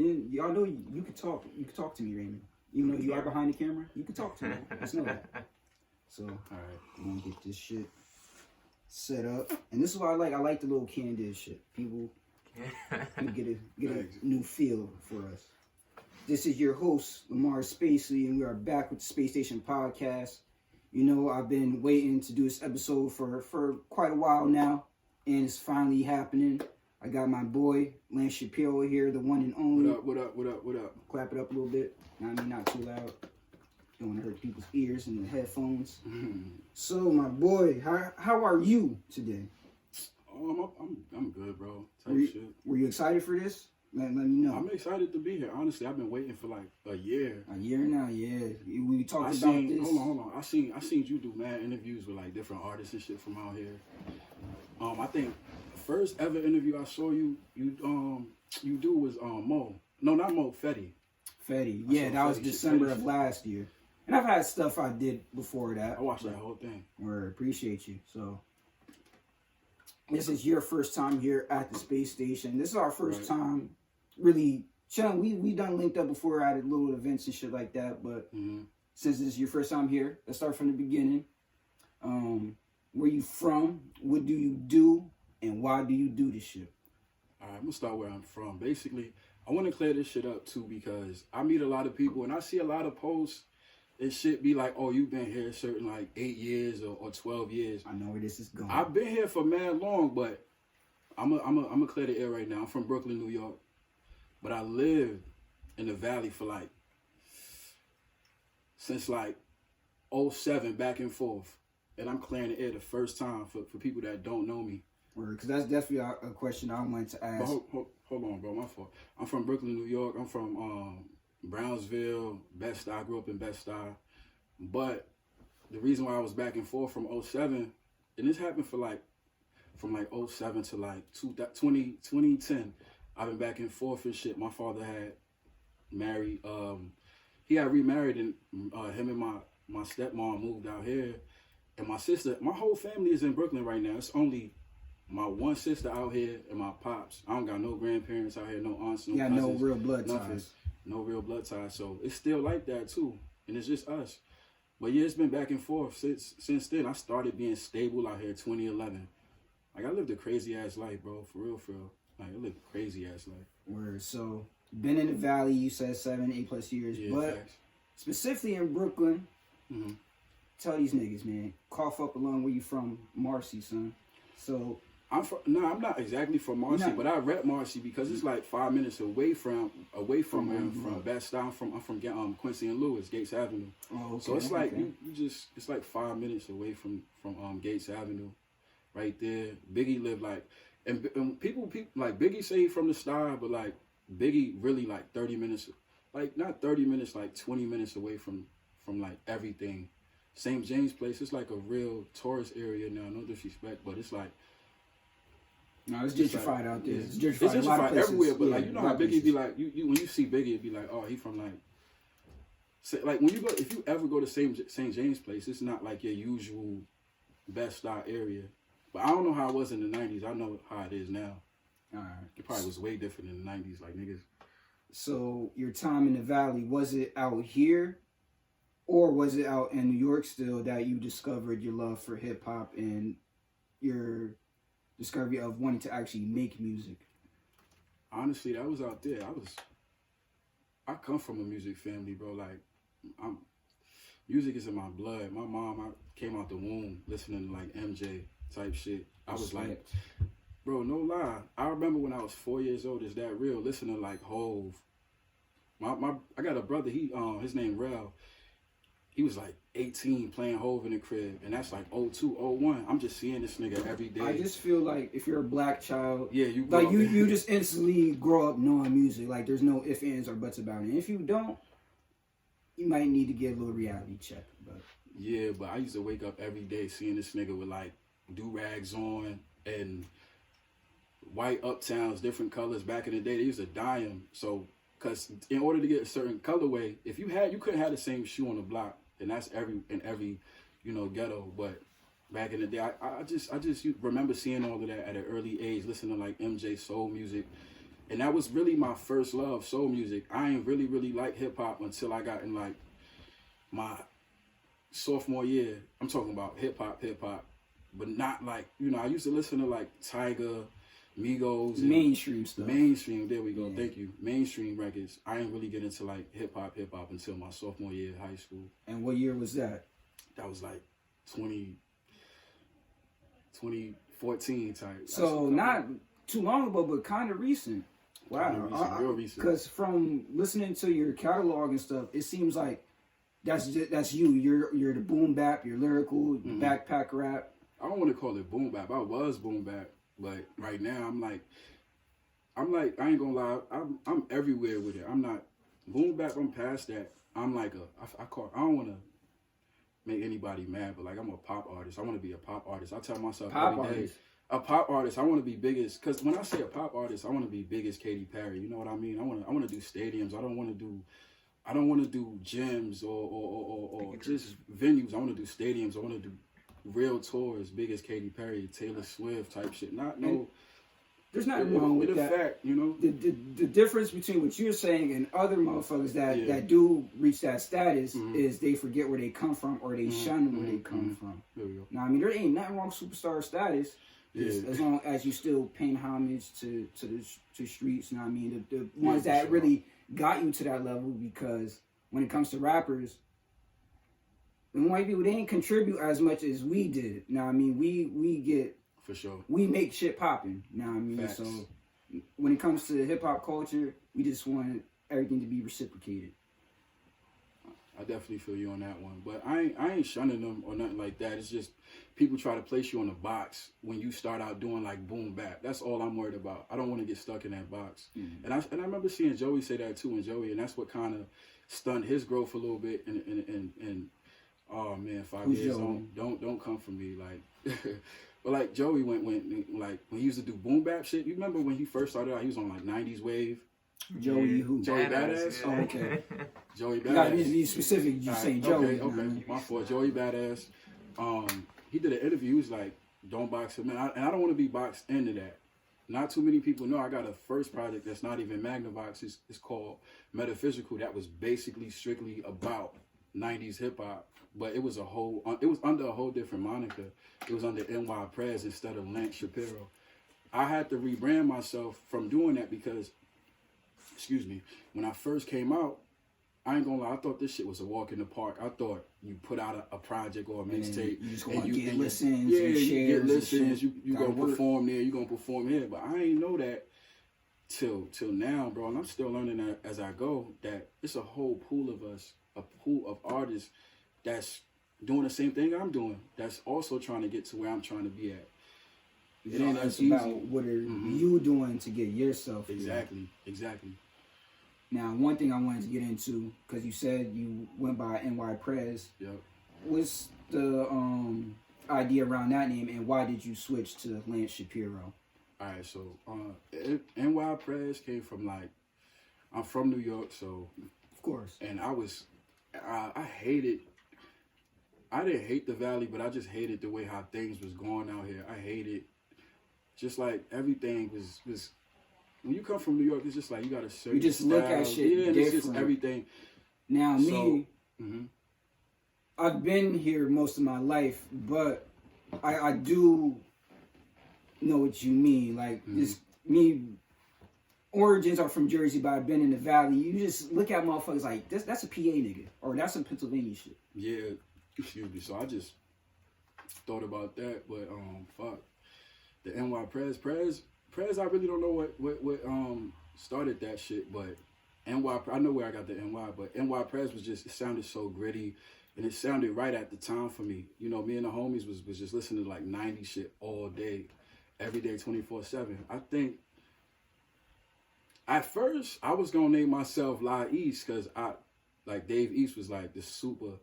And y'all know you can talk. You can talk to me, Raymond. Even though you are behind the camera, you can talk to me. Just know that. So, all right, I'm gonna get this shit set up. And this is what I like. I like the little candid shit. People get a new feel for us. This is your host, Lamar Spacely, and we are back with the Space Station Podcast. You know, I've been waiting to do this episode for quite a while now, and it's finally happening. I got my boy, Lance Shapiro here, the one and only. What up? Clap it up a little bit. I mean, not too loud. Don't want to hurt people's ears and the headphones. So, my boy, how are you today? I'm good, bro. Were you excited for this? Let me know. I'm excited to be here. Honestly, I've been waiting for like a year. A year now, yeah. We talked about this. Hold on. I seen you do mad interviews with like different artists and shit from out here. I think the first ever interview I saw you do was Mo. No, not Mo. Fetty. Fetty. Yeah, that was December of last year. And I've had stuff I did before that. I watched that whole thing. Appreciate you. So this is your first time here at the space station. This is our first time really chilling. We done linked up before at little events and shit like that, but since this is your first time here, let's start from the beginning. Where you from? What do you do? And why do you do this shit? All right, I'm gonna start where I'm from. Basically, I want to clear this shit up too because I meet a lot of people and I see a lot of posts and shit be like, oh, you've been here certain like 8 years or 12 years. I know where this is going. I've been here for mad long, but I'm a clear the air right now. I'm from Brooklyn, New York, but I lived in the Valley for like since like 07 back and forth, and I'm clearing the air the first time for people that don't know me. Because that's definitely a question I wanted to ask. Hold on, bro. My fault. I'm from Brooklyn, New York. I'm from Brownsville, Bed-Stuy. I grew up in Bed-Stuy. But the reason why I was back and forth from 07, and this happened from like 07 to like 2010, I've been back and forth and shit. My father had married, he had remarried, and him and my stepmom moved out here. And my sister, my whole family is in Brooklyn right now. It's only my one sister out here and my pops. I don't got no grandparents out here, no aunts, no cousins. No real blood ties. No real blood ties. So it's still like that too. And it's just us. But yeah, it's been back and forth since then. I started being stable out here 2011. Like I lived a crazy ass life, bro. For real. Like I lived a crazy ass life. Word. So been in the Valley, you said 8+ years. Yeah, but facts. Specifically in Brooklyn, tell these niggas, man, cough up along where you from, Marcy, son. So I'm not exactly from Marcy, but I rep Marcy because it's like 5 minutes away from where I'm from. Bed-Stuy. I'm from Quincy and Lewis, Gates Avenue. Oh, okay. So it's like it's like 5 minutes away from Gates Avenue, right there. Biggie lived like, and people like Biggie say he from the Star, but like Biggie really like 30 minutes, like not 30 minutes, like 20 minutes away from like everything. St. James Place, it's like a real tourist area now. No disrespect, but it's like. No, it's gentrified out there. Yeah. It's gentrified everywhere, but like you know how Biggie be like, you when you see Biggie, it be like, oh, he from like, like when you go, if you ever go to St. James Place, it's not like your usual Bed-Stuy area. But I don't know how it was in the 90s. I know how it is now. All right, it probably was way different in the 90s, like niggas. So your time in the Valley, was it out here, or was it out in New York still that you discovered your love for hip hop and your discovery of wanting to actually make music? Honestly, that was out there. I come from a music family, bro. Like, music is in my blood. My mom, I came out the womb listening to like MJ type shit. I was like, bro, no lie. I remember when I was 4 years old, is that real? Listening to like Hove. I got a brother, his name Rel. He was like 18 playing Hove in the crib, and that's like 02, 01. I'm just seeing this nigga every day. I just feel like if you're a black child, you just instantly grow up knowing music. Like there's no ifs, ands, or buts about it. And if you don't, you might need to get a little reality check. But yeah, but I used to wake up every day seeing this nigga with like do-rags on and white uptowns, different colors. Back in the day, they used to dye them. So, because in order to get a certain colorway, if you couldn't have the same shoe on the block. And that's every ghetto. But back in the day, I just remember seeing all of that at an early age, listening to like MJ soul music, And that was really my first love, soul music. I ain't really like hip hop until I got in like my sophomore year. I'm talking about hip hop, but not like, you know, I used to listen to like Tyga, Migos, and mainstream stuff. Mainstream, there we go. Yeah. Thank you. Mainstream records. I didn't really get into like hip hop until my sophomore year of high school. And what year was that? That was like 2014 type. So not too long ago, but kind of recent. Wow, real recent. Because from listening to your catalog and stuff, it seems like that's you. You're the boom bap, you're lyrical, backpack rap. I don't want to call it boom bap. I was boom bap, but right now I'm like I ain't gonna lie. I'm everywhere with it. I'm not boom bap. I'm past that. I'm like I don't want to make anybody mad, but like I'm a pop artist. I want to be a pop artist. I tell myself every day, a pop artist. I want to be big as, because when I say a pop artist, I want to be big as Katy Perry. You know what I mean? I want to do stadiums. I don't want to do gyms or just venues. I want to do stadiums. I want to do real tours, big as Katy Perry, Taylor Swift type shit. There's nothing wrong with that. Fact, you know, the difference between what you're saying and other motherfuckers that do reach that status is they forget where they come from, or they shun where they come from. There we go. Now, I mean, there ain't nothing wrong with superstar status, as long as you still paying homage to the streets. You know what I mean? The ones that really got you to that level, because when it comes to rappers, the white people, they didn't contribute as much as we did. You know what I mean? We get. For sure. We make shit popping. You know what I mean? Facts. So when it comes to hip hop culture, we just want everything to be reciprocated. I definitely feel you on that one. But I ain't shunning them or nothing like that. It's just people try to place you in a box when you start out doing like boom bap. That's all I'm worried about. I don't want to get stuck in that box. And I remember seeing Joey say that too, and that's what kind of stunned his growth a little bit. And oh man, 5 years don't come for me like. But like Joey went like when he used to do boom bap shit. You remember when he first started out? He was on like 90s wave. Joey who? Joey Badass. Oh, okay. Joey Badass. You gotta be specific. You saying Joey? Okay. My fault. Joey Badass. He did an interview. He was like, "Don't box him in," and I don't want to be boxed into that. Not too many people know I got a first project that's not even Magnavox. It's called Metaphysical. That was basically strictly about 90s hip hop. But it was under a whole different moniker. It was under NY Prez instead of Lance Shapiro. I had to rebrand myself from doing that because, when I first came out, I ain't gonna lie, I thought this shit was a walk in the park. I thought you put out a project or a mixtape. You just gonna get listens, you get listens, you gonna perform there, you gonna perform here. But I ain't know that till now, bro. And I'm still learning that as I go, that it's a whole pool of us, a pool of artists that's doing the same thing I'm doing, that's also trying to get to where I'm trying to be at. It ain't about what are you doing to get yourself exactly. Now, one thing I wanted to get into, because you said you went by NY Prez. Yep. What's the idea around that name, and why did you switch to Lance Shapiro? All right, so NY Prez came from like, I'm from New York, so of course, and I hated. I didn't hate the Valley, but I just hated the way how things was going out here. I hated, just like everything was. When you come from New York, it's just like you got a certain. You just look at shit different. It's just everything. Now I've been here most of my life, but I do know what you mean. Like this, origins are from Jersey, but I've been in the Valley. You just look at motherfuckers like that's a PA nigga, or that's some Pennsylvania shit. Yeah. Excuse me. So I just thought about that, but fuck the NY Prez. I really don't know what started that shit, but NY. I know where I got the NY, but NY Prez it sounded so gritty, and it sounded right at the time for me. You know, me and the homies was just listening to like 90s shit all day, every day, 24/7. I think at first I was gonna name myself La East because Dave East was like the super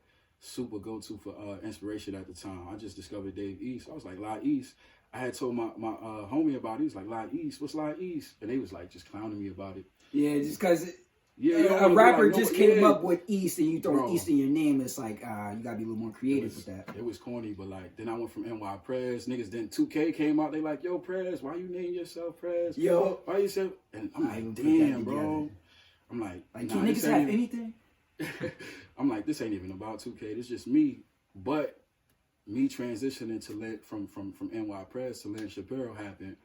go-to for inspiration at the time. I just discovered Dave East. I was like, La East. I had told my homie about it. He was like, La East, what's La East? And they was like just clowning me about it. Yeah, just because a rapper just came up with East and you throw East in your name, it's like, you gotta be a little more creative with that. It was corny, but like, then I went from NY Prez. Niggas, then 2K came out, they like, yo, Prez, why you name yourself Prez? Yo. Why you say, and I'm like, damn, bro. I'm like nah, can niggas have anything? I'm like, this ain't even about 2K, this just me. But me transitioning to from NY Prez to Lynn Shapiro happened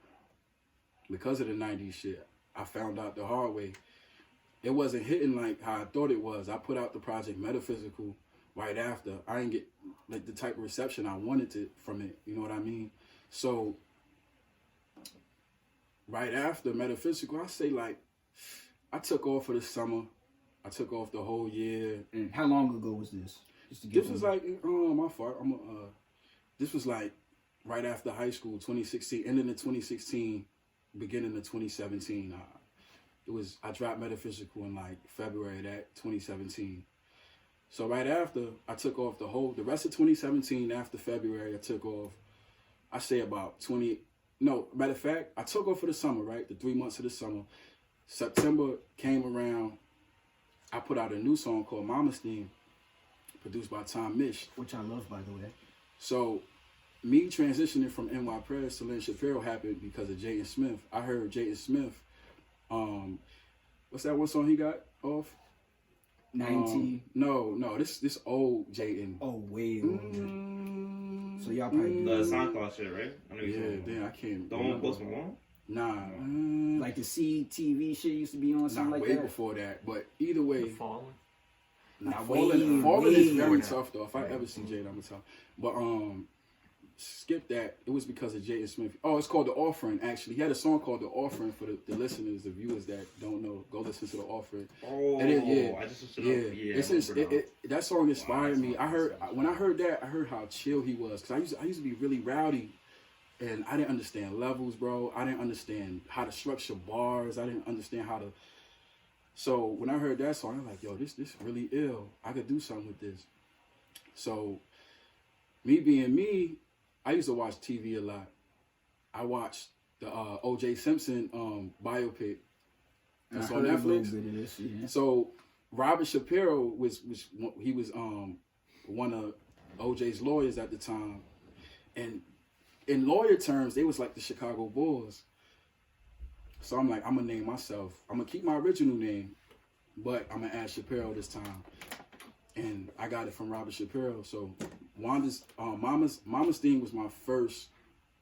because of the 90s shit. I found out the hard way. It wasn't hitting like how I thought it was. I put out the project Metaphysical right after. I didn't get like the type of reception I wanted from it. You know what I mean? So right after Metaphysical, I say like, I took off for the summer. I took off the whole year. And how long ago was this? This was like, my fault. This was like right after high school, 2016, ending of 2016, beginning of 2017. I dropped Metaphysical in like February of that 2017. So right after, I took off the rest of 2017 after February, I took off, I say about matter of fact, I took off for the summer, right? The 3 months of the summer. September came around, I put out a new song called Mama's Theme, produced by Tom Misch. Which I love, by the way. So me transitioning from NY Press to Lynn Shapiro happened because of Jayden Smith. I heard Jayden Smith, what's that one song he got off? 90. No, this old Jayden. Oh, way old. So y'all probably the SoundCloud shit, right? I know then I can't. The one with Post Malone? Nah. Like the CTV shit used to be on something like way that? before that. But either way. Fallen. Fallen is very tough though. If I ever see Jayden, I'm gonna tell. But skip that. It was because of Jayden Smith. Oh, it's called The Offering, actually. He had a song called The Offering for the listeners, the viewers that don't know. Go listen to The Offering. Oh, I just listened to that song inspired me. When I heard that, I heard how chill he was. Because I used to be really rowdy. And I didn't understand levels, bro. I didn't understand how to structure bars. I didn't understand how to... So when I heard that song, I'm like, yo, this really ill. I could do something with this. So me being me, I used to watch TV a lot. I watched the O.J. Simpson biopic. That's on Netflix. So Robert Shapiro was one of O.J.'s lawyers at the time. And in lawyer terms, they was like the Chicago Bulls. So I'm like, I'm going to name myself. I'm going to keep my original name, but I'm going to add Shapiro this time. And I got it from Robert Shapiro. So Wanda's Mama's Theme was my first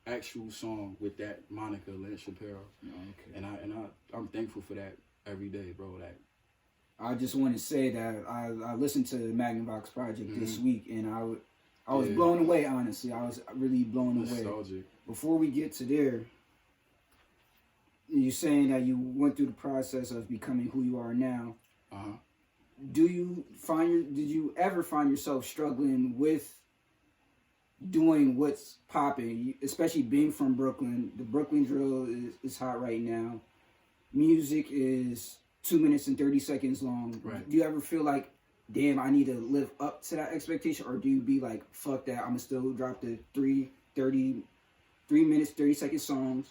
actual song with that moniker, Lynn Shapiro. Okay. And I'm thankful for that every day, bro. I just want to say that I listened to the Magnavox project this week, and I was blown away, honestly. I was really blown away. Nostalgic. Before we get to there, you're saying that you went through the process of becoming who you are now. Uh-huh. Did you ever find yourself struggling with doing what's popping, especially being from Brooklyn? The Brooklyn drill is hot right now. Music is 2 minutes and 30 seconds long. Right. Do you ever feel like, damn, I need to live up to that expectation? Or do you be like, fuck that, I'm going to still drop the 3 minutes, 30 second songs.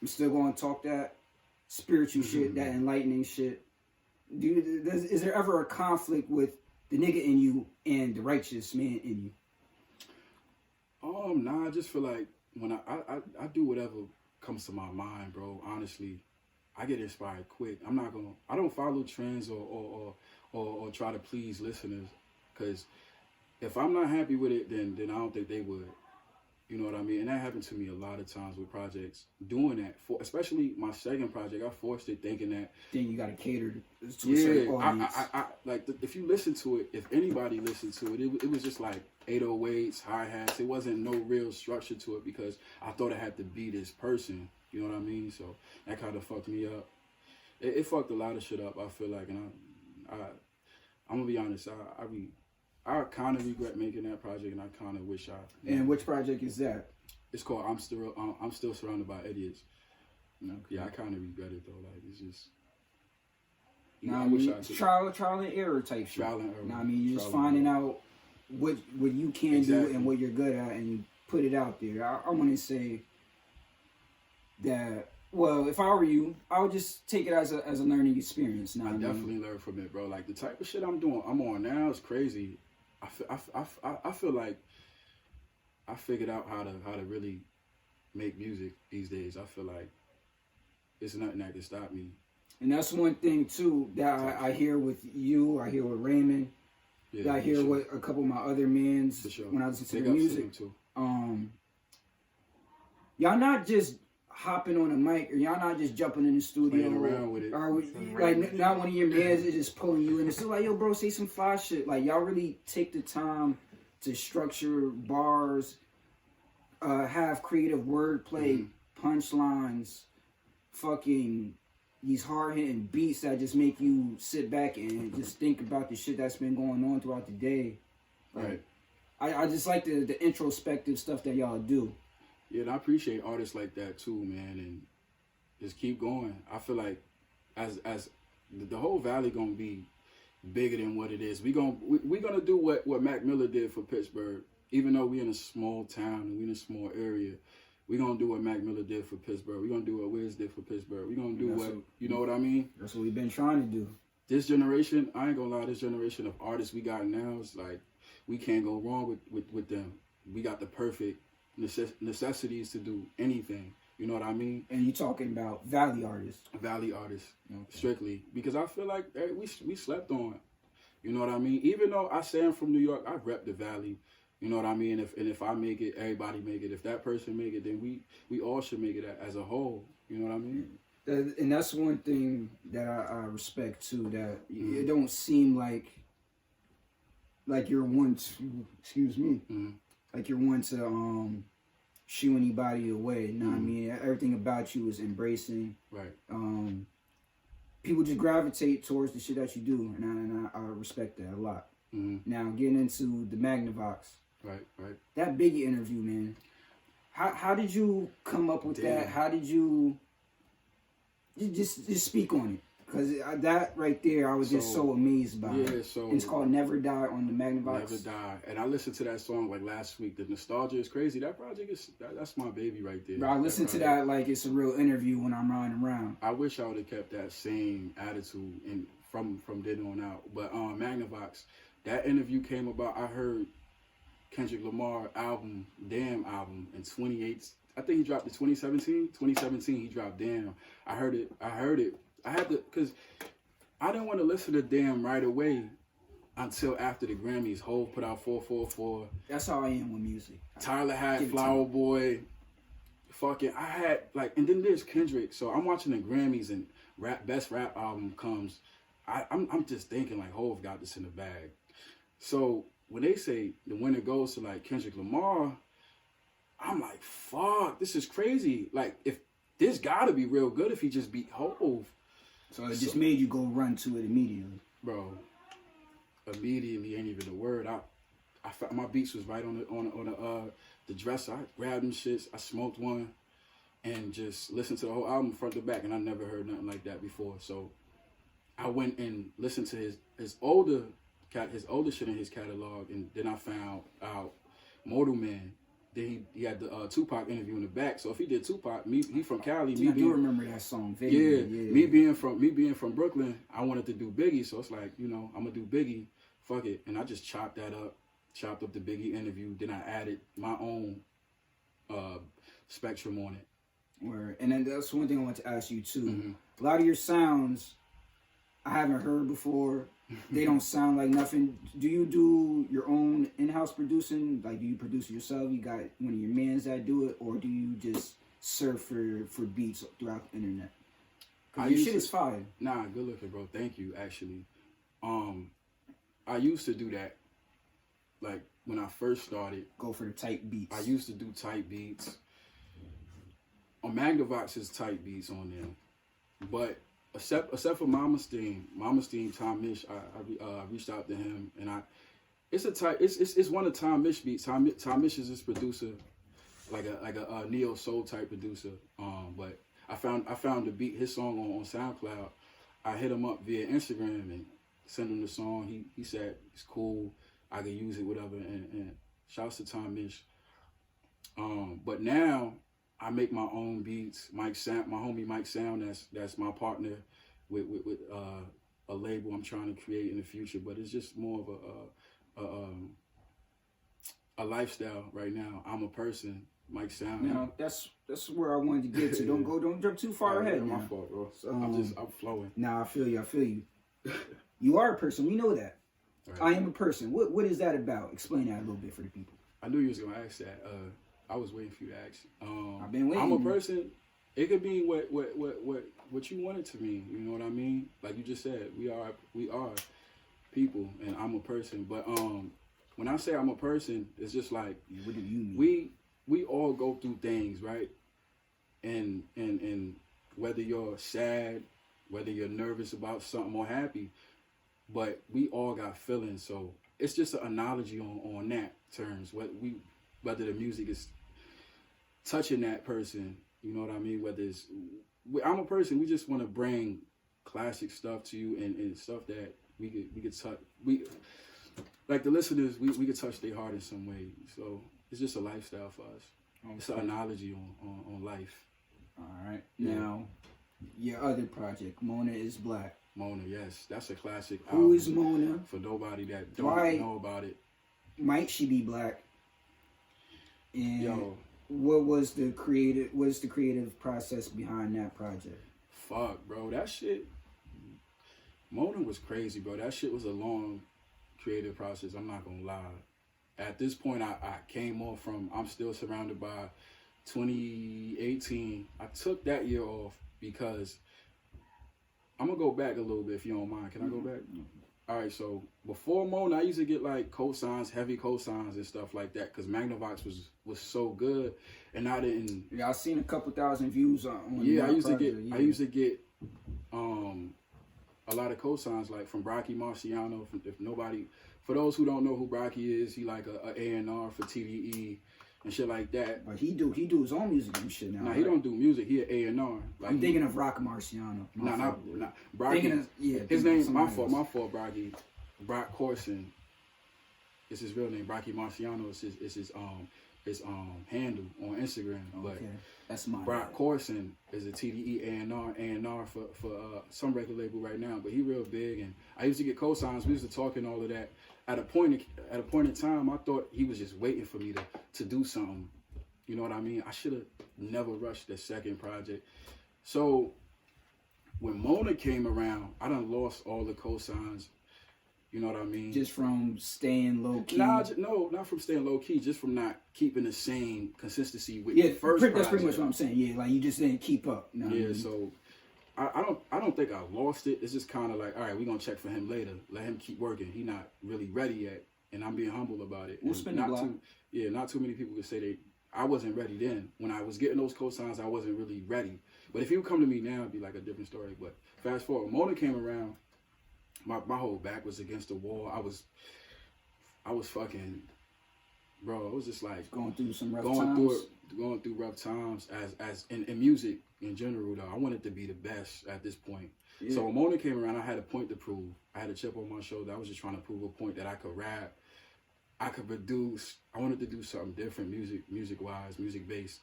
I'm still going to talk that spiritual shit, that enlightening shit. Is there ever a conflict with the nigga in you and the righteous man in you? Nah, I just feel like when I do whatever comes to my mind, bro. Honestly, I get inspired quick. I don't follow trends or try to please listeners, because if I'm not happy with it, then I don't think they would. You know what I mean? And that happened to me a lot of times with projects. Doing that, especially my second project, I forced it thinking that... Then you got to cater to a certain audience. If you listen to it, if anybody listened to it, it was just like 808s, hi-hats. It wasn't no real structure to it because I thought I had to be this person. You know what I mean? So that kind of fucked me up. It fucked a lot of shit up, I feel like. And I'm going to be honest, I kind of regret making that project, and I kind of wish I... And which project is that? It's called I'm Still Surrounded by Idiots. Okay. Yeah, I kind of regret it, though. Like, it's just... I wish I could... Trial and error type shit. Trial and error. You're just finding out what you can do and what you're good at, and you put it out there. I want to say that Well, if I were you, I would just take it as a learning experience. Now, I definitely learned from it, bro. Like the type of shit I'm on now is crazy. I feel like I figured out how to really make music these days. I feel like it's nothing that can stop me. And that's one thing too that I hear with you. I hear with Raymond. Yeah, I hear with a couple of my other mans when I listen to the music. Too. Y'all not just hopping on a mic, or y'all not just jumping in the studio playing around with it. Or like not one of your mans is just pulling you in. It's still like, yo, bro, say some fly shit. Like y'all really take the time to structure bars, have creative wordplay, punchlines, fucking these hard hitting beats that just make you sit back and just think about the shit that's been going on throughout the day. Right. I just like the introspective stuff that y'all do. Yeah, and I appreciate artists like that too, man, and just keep going. I feel like as the whole valley gonna be bigger than what it is. We're gonna do what Mac Miller did for Pittsburgh. Even though we in a small town and we in a small area, we're gonna do what Mac Miller did for Pittsburgh. We're gonna do what Wiz did for Pittsburgh. We're gonna do you know what I mean? That's what we've been trying to do. This generation, I ain't gonna lie, this generation of artists we got now is like, we can't go wrong with them. We got the perfect necessities to do anything. You know what I mean? And you talking about Valley artists. Valley artists, strictly. Because I feel like we slept on. You know what I mean? Even though I say I'm from New York, I rep the Valley. You know what I mean? If I make it, everybody make it. If that person make it, then we all should make it as a whole. You know what I mean? And that's one thing that I respect too. That it don't seem like you're one to, excuse me, like you're one to shoo anybody away. You know what I mean? Everything about you is embracing. Right. People just gravitate towards the shit that you do, and I respect that a lot. Now getting into the Magnavox. Right. That Biggie interview, man. How did you come up with that? How did you just speak on it? Because that right there, I was just so amazed by it. So it's called Never Die on the Magnavox. Never Die. And I listened to that song like last week. The nostalgia is crazy. That project that's my baby right there. Bro, I listen to that like it's a real interview when I'm riding around. I wish I would have kept that same attitude from then on out. But Magnavox, that interview came about. I heard Kendrick Lamar Damn album in 28. I think he dropped it 2017. 2017 he dropped Damn. I heard it. I had to, because I didn't want to listen to Damn right away until after the Grammys. Hov put out 444. That's how I am with music. Tyler had Flower Boy. Fucking, I had, like, and then there's Kendrick. So I'm watching the Grammys and best rap album comes. I'm just thinking, like, Hov got this in the bag. So when they say the winner goes to, like, Kendrick Lamar, I'm like, fuck, this is crazy. Like, if this gotta be real good if he just beat Hov. So it just made you go run to it immediately. Bro, immediately ain't even the word. I felt my beats was right on the dresser. I grabbed them shits, I smoked one, and just listened to the whole album front to back, and I never heard nothing like that before. So I went and listened to his older shit in his catalog, and then I found out Mortal Man. Then he had the Tupac interview in the back. So if he did Tupac, he from Cali. I do remember that song. Yeah. Me being from Brooklyn, I wanted to do Biggie. So it's like, I'm gonna do Biggie. Fuck it, and I just chopped up the Biggie interview. Then I added my own spectrum on it. Word. And then that's one thing I want to ask you too. A lot of your sounds I haven't heard before. They don't sound like nothing. Do you do your own in-house producing? Like, do you produce it yourself? You got one of your mans that do it? Or do you just surf for beats throughout the internet? Because your shit is fire. Nah, good looking, bro. Thank you, actually. I used to do that. Like, when I first started. Go for the tight beats. I used to do tight beats. On Magnavox is tight beats on them. But except for Mama Steen, Tom Mish, I reached out to him, and it's one of Tom Mish beats. Tom Mish is this producer, like a neo soul type producer. But I found the beat, his song on SoundCloud. I hit him up via Instagram and sent him the song. He said it's cool, I can use it, whatever. And shouts to Tom Mish. But now I make my own beats. My homie Mike Sound, that's my partner with a label I'm trying to create in the future. But it's just more of a lifestyle right now. I'm a person, Mike Sound. Now that's where I wanted to get to. Don't jump too far ahead. My fault, bro. I'm flowing. Nah, I feel you. You are a person. We know that. Right. I am a person. What is that about? Explain that a little bit for the people. I knew you was gonna ask that. I was waiting for you to ask. I've been waiting. I'm a person. It could be what you want it to mean. You know what I mean? Like you just said, we are people, and I'm a person. But when I say I'm a person, it's just like, what do you mean? We all go through things, right? And whether you're sad, whether you're nervous about something or happy, but we all got feelings. So it's just an analogy on that terms. Whether the music is touching that person, you know what I mean? Whether it's, I'm a person. We just want to bring classic stuff to you and stuff that we could touch. Like the listeners, we could touch their heart in some way. So it's just a lifestyle for us. Okay. It's an analogy on life. All right. Yeah. Now, your other project, Mona is Black. Mona, yes, that's a classic. Who is Mona? For nobody that don't know about it. Might she be black? And yo, what's the creative process behind that project? Fuck, bro, that shit. Mona was crazy, bro. That shit was a long creative process. I'm not gonna lie. At this point, I came off from. I'm still surrounded by 2018. I took that year off because I'm gonna go back a little bit if you don't mind. Can I go back? All right, so before Mona, I used to get like cosigns, heavy cosigns and stuff like that because Magnavox was so good, and I didn't. Yeah, I seen a couple thousand views on. Yeah, I used to get a lot of cosigns like from Brocky Marciano. For those who don't know who Brocky is, he like a A&R for TDE and shit like that. But he do his own music and shit now. Nah, right? He don't do music. He an A&R. Like, I'm thinking of Rock Marciano. Not Brocky. His name, my fault, Brocky. Brock Corson is his real name. Brocky Marciano is his handle on Instagram. But okay. That's my Brock Corson is a TDE A&R for some record label right now. But he real big, and I used to get cosigns. We used to talk and all of that. At a point in time, I thought he was just waiting for me to do something. You know what I mean? I should have never rushed the second project. So when Mona came around, I done lost all the cosigns. You know what I mean? Just from staying low key. No, not from staying low key. Just from not keeping the same consistency with the first project. That's pretty much what I'm saying. Yeah, like you just didn't keep up. You know yeah, so I don't think I lost it. It's just kind of like, all right, we're gonna check for him later. Let him keep working. He not really ready yet, and I'm being humble about it. Not too many people could say I wasn't ready then. When I was getting those cosigns, I wasn't really ready. But if he would come to me now, it'd be like a different story. But fast forward, Mona came around. My whole back was against the wall. I was fucking, bro. It was just like going through some rough times. Going through rough times as in music in general. Though I wanted to be the best at this point. Yeah. So when Mona came around, I had a point to prove. I had a chip on my shoulder. I was just trying to prove a point that I could rap, I could produce. I wanted to do something different, music wise, music based,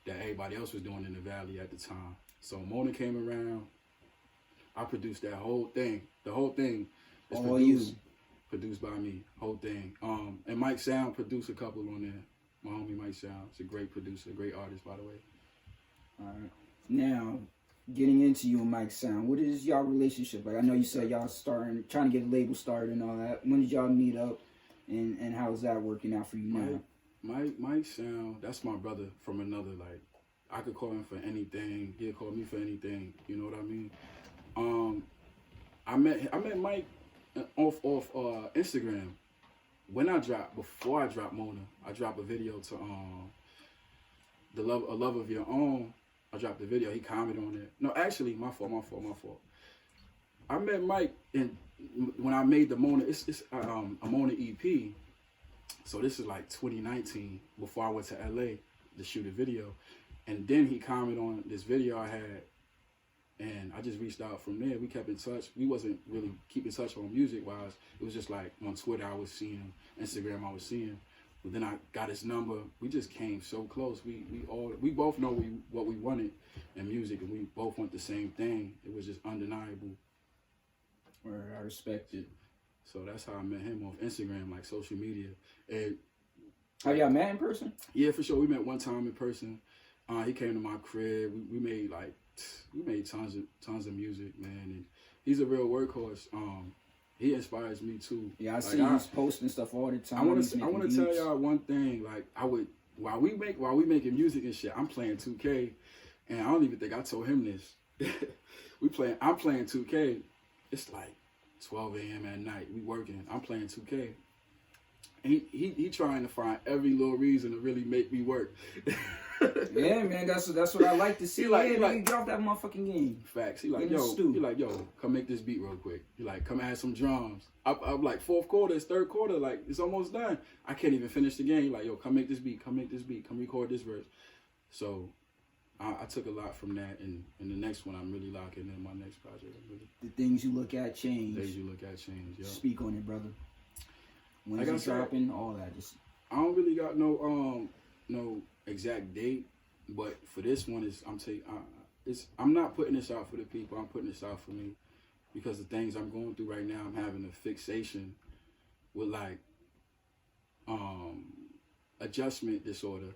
that everybody else was doing in the Valley at the time. So Mona came around. I produced that whole thing. The whole thing is produced by me. Whole thing. And Mike Sound produced a couple on there. My homie Mike Sound. He's a great producer, great artist, by the way. All right. Now, getting into you and Mike Sound, what is y'all relationship like? I know you said y'all trying to get a label started and all that. When did y'all meet up, and how is that working out for you now? Mike Sound, that's my brother from another. Like, I could call him for anything. He'll call me for anything. You know what I mean? I met Mike off Instagram. Before I dropped Mona, I dropped a video to A Love of Your Own. I dropped the video. He commented on it. No, actually, my fault. I met Mike when I made the Mona. It's a Mona EP. So this is like 2019 before I went to LA to shoot a video, and then he commented on this video I had. And I just reached out from there. We kept in touch. We wasn't really keeping touch on music-wise. It was just like on Twitter I was seeing him, Instagram I was seeing him. But then I got his number. We just came so close. We both know what we wanted in music, and we both want the same thing. It was just undeniable. I respect it. So that's how I met him, off Instagram, like social media. And have y'all met in person? Yeah, for sure. We met one time in person. He came to my crib. We made tons of music, man. And he's a real workhorse. He inspires me too. Yeah, I see he's posting stuff all the time. I want to tell y'all one thing. Like while we making music and shit, I'm playing 2K, and I don't even think I told him this. I'm playing 2K. It's like 12 a.m. at night. We working. I'm playing 2K. And he trying to find every little reason to really make me work. Yeah, man, that's what I like to see. He like, get off that motherfucking game. Facts. He like, yo, come make this beat real quick. He like, come add some drums. I'm like, fourth quarter, it's third quarter, like it's almost done. I can't even finish the game. He like, yo, come make this beat, come record this verse. So I took a lot from that, and the next one I'm really locking in my next project. The things you look at change. Yeah. Speak on it, brother. When like it's dropping, all that. Just I don't really got no exact date, but for this one I'm not putting this out for the people. I'm putting this out for me, because the things I'm going through right now, I'm having a fixation with like adjustment disorder.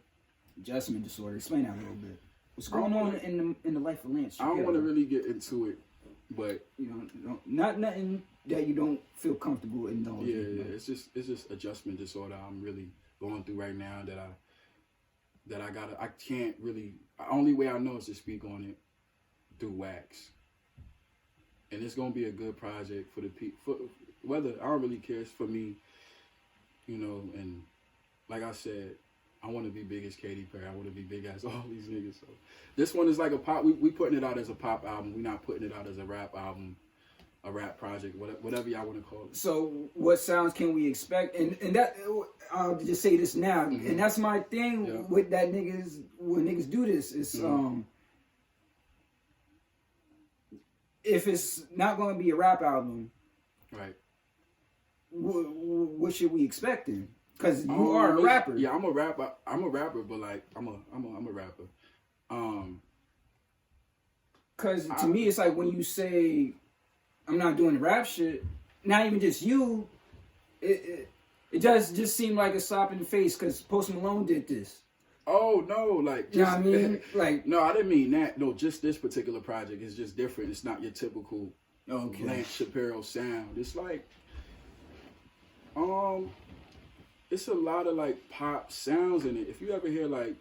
Adjustment disorder. Explain that a little bit. What's going on in the life of Lance? I don't want to really get into it, but not nothing that you don't feel comfortable in. Yeah. It's just adjustment disorder I'm really going through right now that I can't really. The only way I know is to speak on it through wax, and it's gonna be a good project for the people. Whether I don't really care, it's for me, And like I said, I want to be big as Katy Perry. I want to be big as all these niggas. So this one is like a pop. We putting it out as a pop album. We're not putting it out as a rap album, a rap project, whatever y'all want to call it. So what sounds can we expect? And that I'll just say this now, and that's my thing with that when niggas do this is if it's not going to be a rap album, right? What should we expect then? Because you are a rapper. Yeah, I'm a rapper. But like I'm a rapper. Because to me, it's like when you say I'm not doing the rap shit, not even just you, it does just seem like a slap in the face because Post Malone did this. Oh no, like just, you know what I mean? Like no, I didn't mean that. No, just this particular project is just different. It's not your typical Lance Shapiro sound. It's like it's a lot of like pop sounds in it. If you ever hear like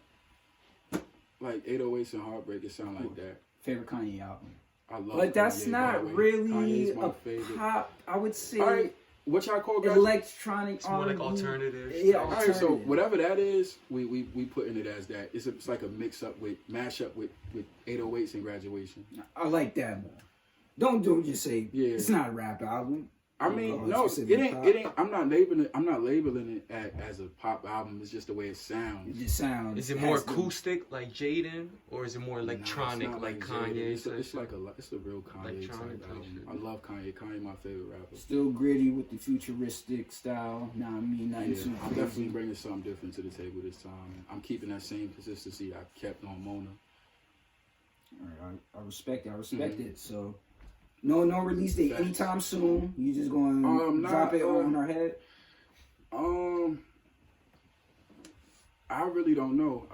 808s and Heartbreak, it sound like that. Favorite Kanye album. I love But that's Kanye, not really a favorite. pop. I would say all right, what y'all call electronic it's more like alternative. Yeah, all right, so whatever that is, we putting it as that. It's like a mix up with mash up with 808s and Graduation. I like that more. Don't just say it's not a rap album. I mean, no, it ain't. I'm not labeling it as a pop album. It's just the way it sounds. It just sounds. Is it more acoustic like Jaden, or is it more electronic like Kanye? It's a real Kanye type album. I love Kanye. Kanye my favorite rapper. Still gritty with the futuristic style. Nah, I mean, nothing too I'm definitely bringing something different to the table this time. I'm keeping that same consistency I kept on Mona. All right, I respect it. I respect it. So. No release date anytime soon. You just going to drop it on our head? I really don't know.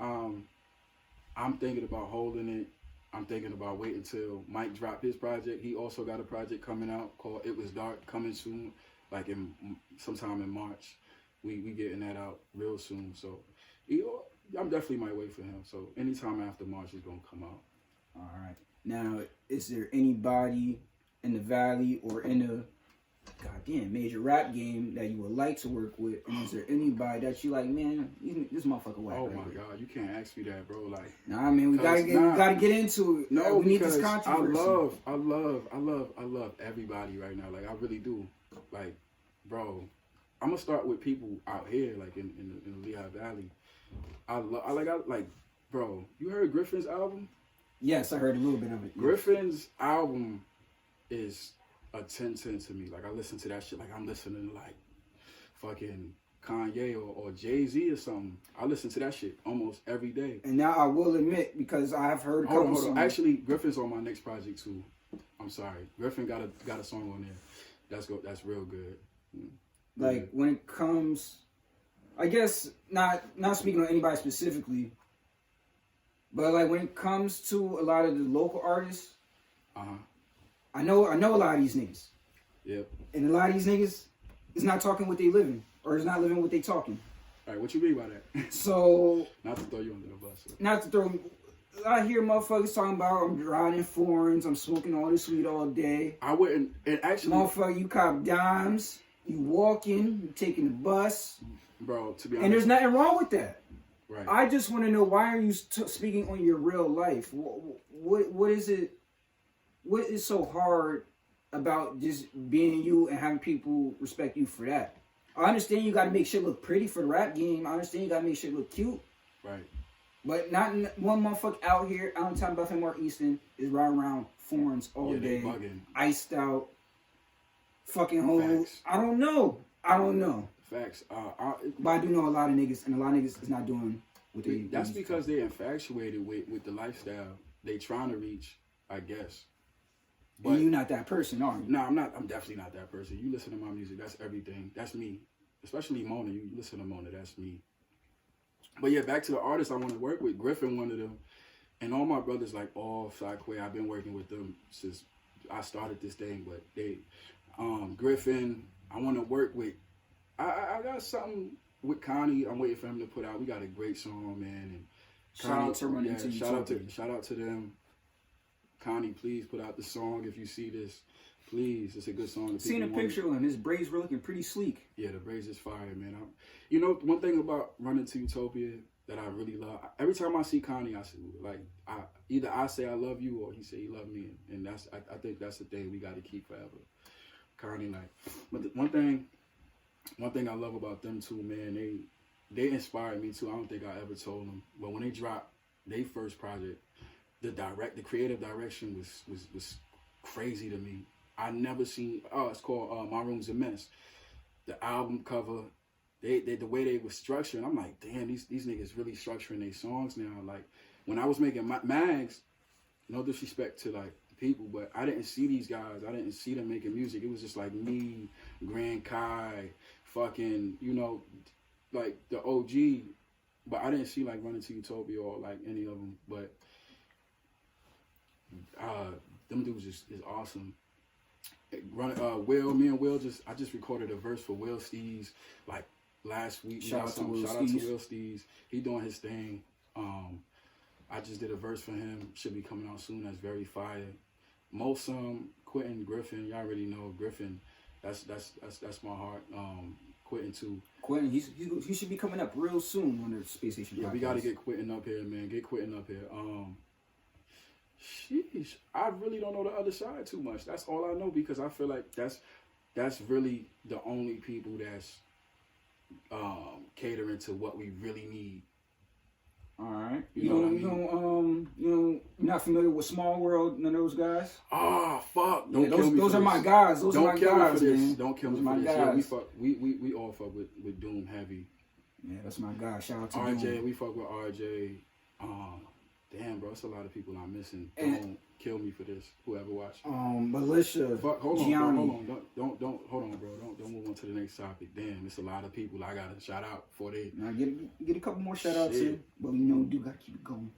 I'm thinking about holding it. I'm thinking about waiting until Mike drop his project. He also got a project coming out called It Was Dark, coming soon, like sometime in March. We getting that out real soon. So I'm definitely might wait for him. So anytime after March is going to come out. All right. Now, is there anybody in the Valley or in the major rap game that you would like to work with? And is there anybody that you like, man, this motherfucker whack? Oh my God, you can't ask me that, bro. Like, nah, I mean, we gotta get into it. No, we need this controversy. I love everybody right now. Like, I really do. Like, bro, I'm gonna start with people out here, like in the Lehigh Valley. I like, bro. You heard Griffin's album? Yes, I heard a little bit of it. Yeah. Griffin's album is a 10/10 to me. Like, I listen to that shit like I'm listening to like fucking Kanye or Jay-Z or something. I listen to that shit almost every day. And now I will admit, because I've heard a couple songs. Actually, Griffin's on my next project too. I'm sorry, Griffin got a song on there. That's real good. Like when it comes, I guess not speaking on anybody specifically, but like when it comes to a lot of the local artists, I know a lot of these niggas. Yep. And a lot of these niggas is not talking what they living, or is not living what they talking. All right, what you mean by that? So not to throw you under the bus. Not to throw. I hear motherfuckers talking about I'm riding foreigns, I'm smoking all this weed all day. I wouldn't. And actually, motherfucker, you cop dimes, you walking, you taking the bus, bro. To be honest, and there's nothing wrong with that. Right. I just want to know, why are you speaking on your real life? What is it? What is so hard about just being you and having people respect you for that? I understand you got to make shit look pretty for the rap game. I understand you got to make shit look cute. Right. But not one motherfucker out here, out in town, Buffalo, Mark Easton, is riding around foreigns all day, iced out, fucking home. I don't know. Facts. But I do know a lot of niggas, and a lot of niggas is not doing what they. That's because they're infatuated with the lifestyle they trying to reach, I guess. But and you're not that person, are you? No, I'm not. I'm definitely not that person. You listen to my music, that's everything. That's me. Especially Mona. You listen to Mona, that's me. But yeah, back to the artists I want to work with. Griffin, one of them. And all my brothers, like all Flackway, I've been working with them since I started this thing. But they, Griffin, I want to work with. I got something with Connie. I'm waiting for him to put out. We got a great song, man. And Connie, shout out to them. Connie, please put out the song if you see this. Please, it's a good song. Seen a picture of him. His braids were looking pretty sleek. Yeah, the braids is fire, man. You know, one thing about Running to Utopia that I really love. Every time I see Connie, I say, like, either I say I love you or he say he love me, and that's I think that's the thing we got to keep forever. Connie, like, but one thing I love about them too, man. They inspired me too. I don't think I ever told them, but when they dropped their first project, the creative direction was crazy to me. I never seen. It's called My Room's a Mess. The album cover, the way they were structured, I'm like, damn, these niggas really structuring their songs now. Like when I was making mags, no disrespect to like people, but I didn't see these guys. I didn't see them making music. It was just like me, Grand Kai, fucking, you know, like the OG. But I didn't see like Running to Utopia or like any of them. But them dudes is awesome. Me and Will I just recorded a verse for Will Steez like last week. Shout out to Will Steez. He doing his thing. I just did a verse for him. Should be coming out soon. That's very fire. Mosum, Quentin, Griffin. Y'all already know Griffin. That's my heart. Quentin too. Quentin, he should be coming up real soon on the Space Station. Yeah, podcast. We got to get Quentin up here, man. Get Quentin up here. Sheesh, I really don't know the other side too much. That's all I know because I feel like that's really the only people that's catering to what we really need. All right, you're not familiar with Small World, none of those guys? Oh fuck! Those are my guys. Those are my guys, man. Don't kill me for this. Yeah, we all fuck with Doom heavy. Yeah, that's my guy. Shout out to RJ. Doom. We fuck with RJ. Damn, bro, it's a lot of people I'm missing. Don't kill me for this. Whoever watch. Militia. Hold Gianni. on. Don't hold on, bro. Don't move on to the next topic. Damn, it's a lot of people I gotta shout out before they. Now get a couple more shout outs in, but we do gotta keep it going.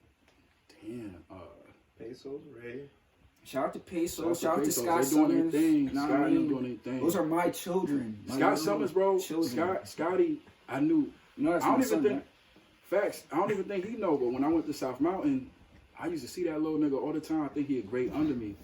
Damn. Pesos, Ray. Shout out to Pesos. Shout out to Scott Summers. They're doing their thing. Scott doing their thing. Those are my children. Scott Summers, bro. Scotty, I knew. That's I don't my even son, think. right? Facts. I don't even think he know. But when I went to South Mountain, I used to see that little nigga all the time. I think he a grade under me.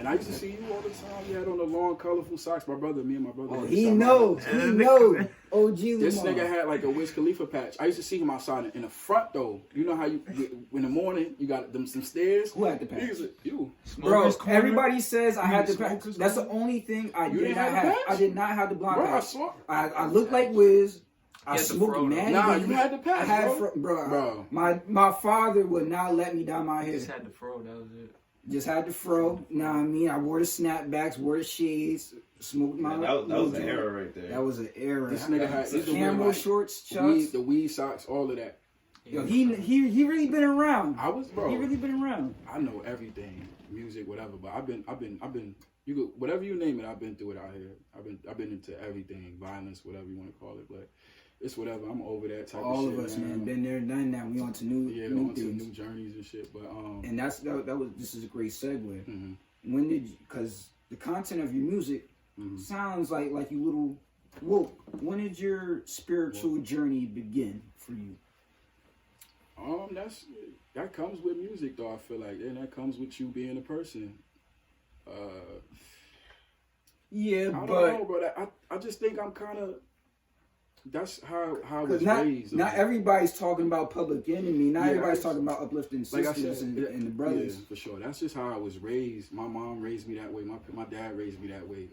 And I used to see you all the time. He had on the long, colorful socks. Me and my brother. Oh, he knows. He knows. OG This Lamar. nigga had like a Wiz Khalifa patch. I used to see him outside in the front though. You know how you in the morning you got some stairs. Who had the patch? You. Bro, everybody says I had the patch. That's the only thing I did not have. I did not have the blonde Bro, patch. I look like Wiz. I had the smoked fro, mad. Nah, weed. you had the patch, I had bro. bro. My father would not let me dye my hair. Just had the fro. That was it. Just had the fro. Know what I mean? I wore the snapbacks, wore the shades, smoked my. Man, that was an era right there. That was an era. This nigga had the camel shorts, chucks. The weed socks, all of that. Yo, he really been around. Bro. He really been around. I know everything, music, whatever. But I've been. You could, whatever you name it, I've been through it out here. I've been into everything, violence, whatever you want to call it. But it's whatever. I'm over that type of shit. All of us, man, been there, done that. We on to new new journeys and shit. But and that was this is a great segue. Mm-hmm. When did because the content of your music sounds like you little woke. When did your spiritual journey begin for you? That comes with music, though. I feel like, and that comes with you being a person. Yeah, I don't but know, bro. I just think I'm kind of. That's how I was raised. Not everybody's talking about Public Enemy. Not everybody's talking about uplifting like sisters and the brothers. Yeah, for sure. That's just how I was raised. My mom raised me that way. My dad raised me that way.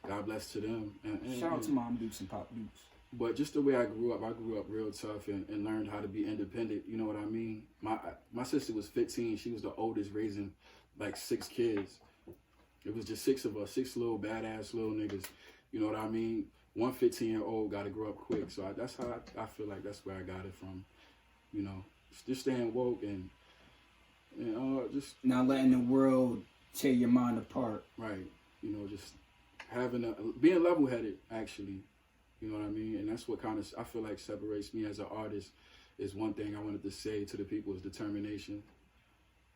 God bless to them. And Shout out to Mom Dukes and Pop Dukes. But just the way I grew up real tough and learned how to be independent. You know what I mean? My sister was 15. She was the oldest, raising like 6 kids. It was just 6 of us, 6 little badass little niggas. You know what I mean? One 15-year-old got to grow up quick. So that's how I feel like that's where I got it from. You know, just staying woke and just not letting the world tear your mind apart. Right. You know, just being level-headed, actually. You know what I mean? And that's what kind of, I feel like, separates me as an artist. Is one thing I wanted to say to the people is determination.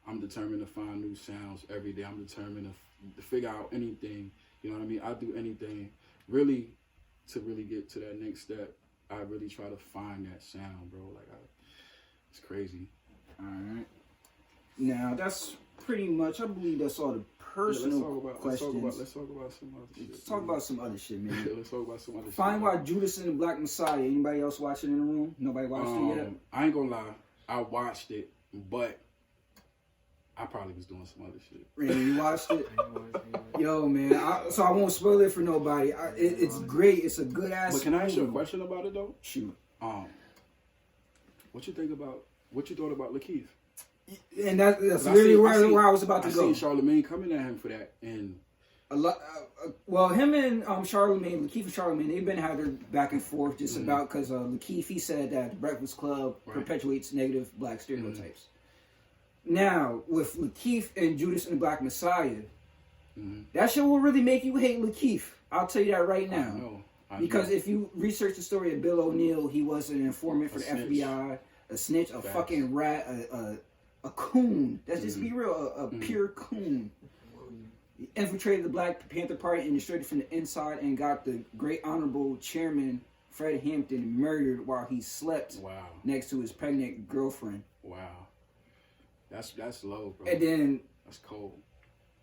I'm determined to find new sounds every day. I'm determined to figure out anything. You know what I mean? I'll do anything really to really get to that next step. I really try to find that sound, bro. It's crazy. All right. Now, that's pretty much, I believe that's all the personal questions. Let's talk about some other shit. Let's talk about some other shit, man. Let's talk about some other shit. Find Why Judas and the Black Messiah. Anybody else watching in the room? Nobody watched it yet? I ain't gonna lie. I watched it, but I probably was doing some other shit. Really, you watched it? Yo, man. So I won't spoil it for nobody. It's great. It's a good ass. But can I ask you a question about it though? Shoot. What you thought about Lakeith? And that's literally where I was about to go. I seen Charlemagne coming at him for that, and a lot. Well, him and Charlemagne, Lakeith and Charlemagne, they've been having back and forth just about because Lakeith, he said that the Breakfast Club perpetuates negative black stereotypes. Now, with Lakeith and Judas and the Black Messiah, that shit will really make you hate Lakeith. I'll tell you that right now. I know. If you research the story of Bill O'Neal, he was an informant for the FBI, a snitch, a fucking rat, a coon. Let's just be real, a pure coon. He infiltrated the Black Panther Party and destroyed it from the inside and got the great honorable chairman, Fred Hampton, murdered while he slept next to his pregnant girlfriend. Wow. That's low, bro. And then that's cold.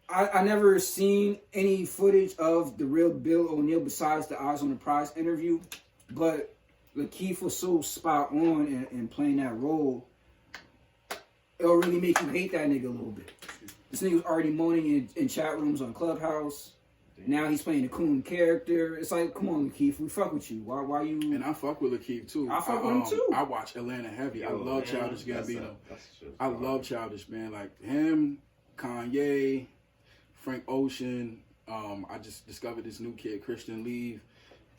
I never seen any footage of the real Bill O'Neal besides the Eyes on the Prize interview, but Lakeith was so spot on in playing that role. It'll really make you hate that nigga a little bit. This nigga was already moaning in chat rooms on Clubhouse. Now he's playing a coon character. It's like, come on, Lakeith, we fuck with you. Why you? And I fuck with Lakeith too. I fuck with him too. I watch Atlanta heavy. I love Childish Gambino. I love Childish, man. Like him, Kanye, Frank Ocean. I just discovered this new kid, Christian Leave,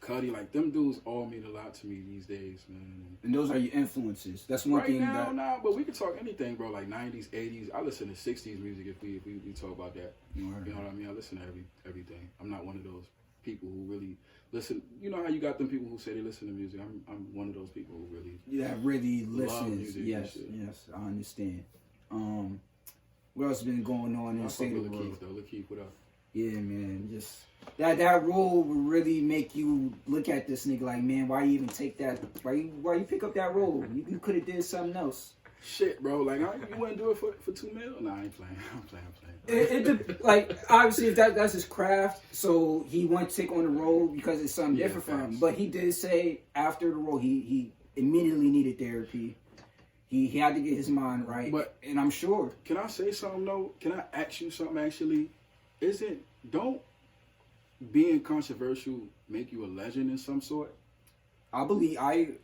Cudi. Like them dudes all mean a lot to me these days, man. And those are your influences. That's one thing. But we can talk anything, bro. Like 90s, 80s. I listen to 60s music if we talk about that. You know what I mean? I listen to everything. I'm not one of those people who really listen. You know how you got them people who say they listen to music. I'm one of those people who really listens. Yes, I understand. What else has been going on in the state of the world? Lakeith, what up? Yeah, man. Just that role will really make you look at this nigga like, man, why you even take that? Why you pick up that role? You could have did something else. Shit, bro. Like you wouldn't do it for $2 million? Nah, I ain't playing. I'm playing. Like obviously if that's his craft, so he wanted to take on the role because it's something different from him. But he did say after the role he immediately needed therapy. He had to get his mind right. But and I'm sure. Can I say something though? Can I ask you something actually? Don't being controversial make you a legend in some sort? I believe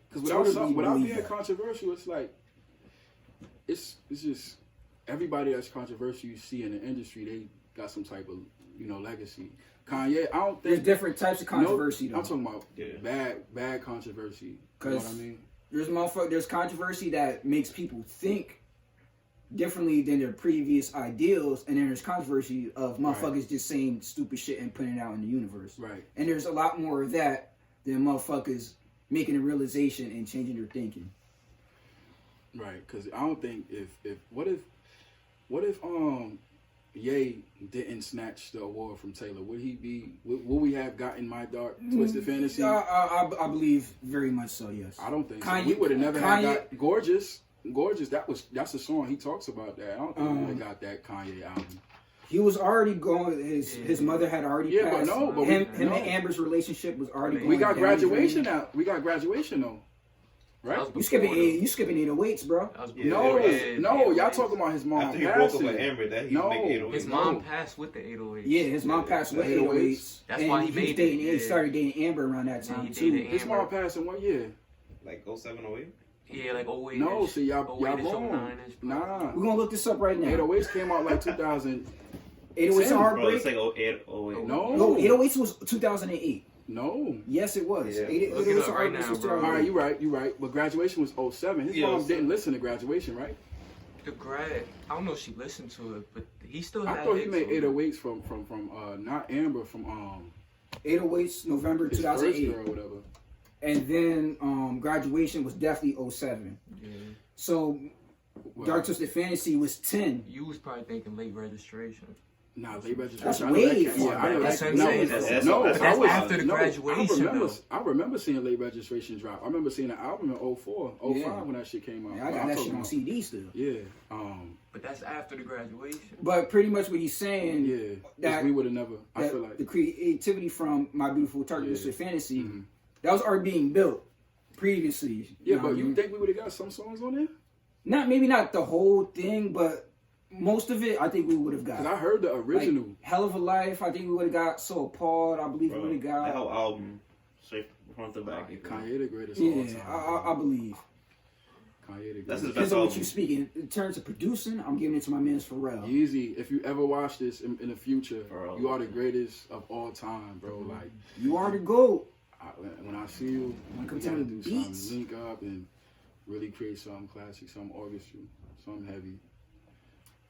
because without being controversial, it's like it's just everybody that's controversial you see in the industry, they got some type of, legacy. Kanye, I don't think There's different types of controversy, though. I'm talking about bad controversy. You know what I mean? There's controversy that makes people think differently than their previous ideals, and then there's controversy of motherfuckers just saying stupid shit and putting it out in the universe. Right. And there's a lot more of that than motherfuckers making a realization and changing their thinking. Right, because I don't think what if Ye didn't snatch the award from Taylor, would we have gotten My Dark Twisted Fantasy? I believe very much so, yes. I don't think Kanye, so. We would have never Kanye, had that. Gorgeous, that's a song he talks about that. I don't think we would have got that Kanye album. He was already going. His mother had already passed. But him and Amber's relationship was already going. We got down graduation out. We got graduation though. Right? You skipping 808s, bro. No, y'all talking about his mom. After he broke up with Amber, that he was making 808s. His mom passed with the 808s. Yeah, his mom passed with 808s. That's why he made it. He started dating Amber around that time too. His mom passed in what year? Like 07, 08? Yeah, like 08. No, see y'all 08-ish, wrong. 09-ish, Nah, We're gonna look this up right now. 808s came out like 2000. 808s Bro, Heartbreak. it's like 08. No, 808s was 2008. No. Yes, it was. Yeah. 808s right Heartbreak now, was bro. 2008. All right, you right. But graduation was 07. His mom didn't listen to graduation, right? The grad, I don't know if she listened to it, but he still had I thought he hits made on it. 808s from not Amber, from 808s November his 2008. first girl or whatever. And then graduation was definitely 07. Yeah. So Dark Twisted Fantasy was 10. You was probably thinking late registration. Nah, late registration. That's I know way that came- far I know back. that That's what I'm came- saying. That's That's was- after the graduation, I remember seeing late registration drop. I remember seeing the album in 04, 05 Yeah. when that shit came out. Man, I got I'm that talking shit on about- CD still. Yeah, But that's after the graduation. But pretty much what he's saying, yeah. that- We would have never. I that feel like the creativity from My Beautiful Dark Twisted Fantasy, Mhm. that was already being built previously. Yeah, know but what I you mean? think we would have got some songs on there? Maybe not the whole thing, but most of it, I think we would have got. Because I heard the original. Like, Hell of a Life, I think we would have got. So Appalled, I believe we would have That got. whole album, straight front to back. Kanye the greatest of all Yeah, time. I believe. Kanye the That's greatest. his Depends best on what album. you speaking. In terms of producing, I'm giving it to my man's Pharrell. Yeezy, if you ever watch this in the future, Bro. you are the greatest of all time, bro. Like, You are the GOAT. when I see you, When it we comes to gotta the do beats. something, link up and really create something classic, something orchestral, something heavy.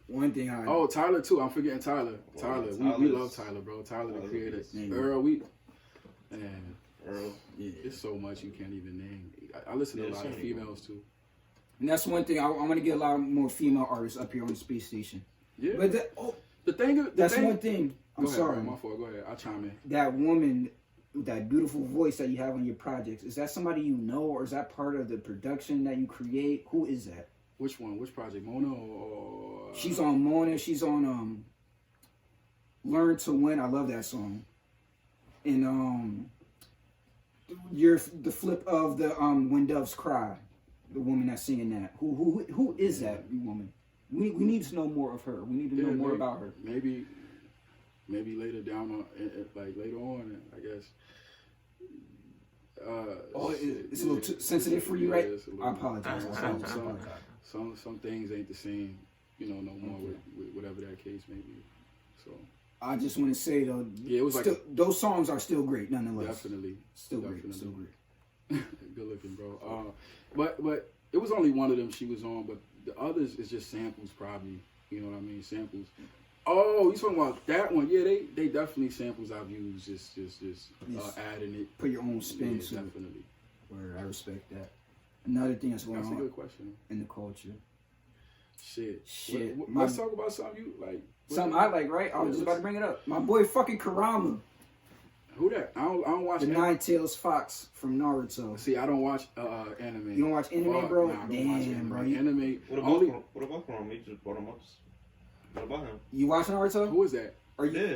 One thing I Oh, Tyler too. I'm forgetting Tyler. Well, Tyler, we Tyler's- love Tyler, bro. Tyler the Tyler's creator. beast. Yeah. Earl, man, Earl. yeah. it's so much you can't even name. I listen to a Yeah, lot of same. females too. And that's one thing I want to get a lot more female artists up here on the space station. Yeah, But that's one thing. I'm Go ahead, sorry. bro, my fault. Go ahead. I'll chime in. That woman, with that beautiful voice that you have on your projects, is that somebody you know, or is that part of the production that you create? Who is that? Which one? Which project? Mona or? She's on Mona. She's on Learn to Win. I love that song. And the flip of the When Doves Cry, the woman that's singing that. Who is that woman? We need to know more of her. We need to know more about her. Maybe later down on, like later on, I guess. It's a little too sensitive for you, right? it's a little- I apologize. Some things ain't the same, no more with whatever that case may be. So I just want to say though, yeah, it was still, like those songs are still great, nonetheless. definitely Still definitely. great. Good looking, bro. But it was only one of them she was on, but the others is just samples, probably. You know what I mean? Samples. Oh, you talking about that one? Yeah, they definitely samples I've used. Just adding it. Put your own spin Yeah, to it. definitely. Where I respect that. Another thing that's going That's a on good question. in the culture. Shit. Shit. Let's talk about something you like. Something I like, right? I was just about to bring it up. My boy fucking Kurama, Who that? I don't watch the anime. Nine-Tails Fox from Naruto. See, I don't watch anime. You don't watch anime, Fuck, bro? nah, I don't watch Damn, anime. bro. Anime. What Only, about Chrome? He just brought him up. What about him? You watch Naruto? who is that? Or you? Yeah.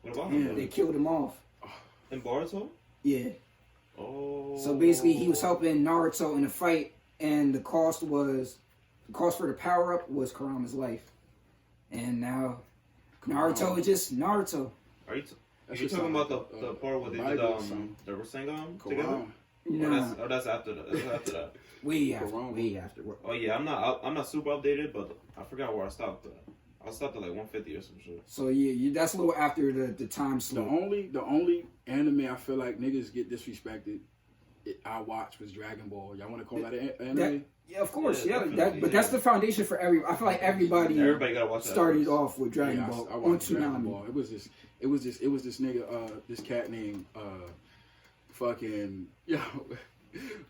What about Yeah, they him? killed him off. In Boruto? Yeah. Oh. So basically, he was helping Naruto in a fight, and the cost for the power up was Kurama's life. And now Naruto is just Naruto. Are you That you shit talking sound about like the part where they did Bible or something. the Rasengan together? Quran. No, That's after that. That's after that. way after. Corona. Way after. Oh yeah, I'm not super updated, but I forgot where I stopped at. I stopped at like 150 or some shit. So yeah, that's a little after the time The slip. only anime I feel like niggas get disrespected I watched was Dragon Ball. Y'all want to call that an anime? Yeah, of course. Yeah, Yeah, definitely, but that's the foundation for every. I feel like everybody Everybody gotta watch that. started off with Dragon Yeah, Ball I on watched Dragon Toonami. Ball. It was this nigga, this cat named fucking yo.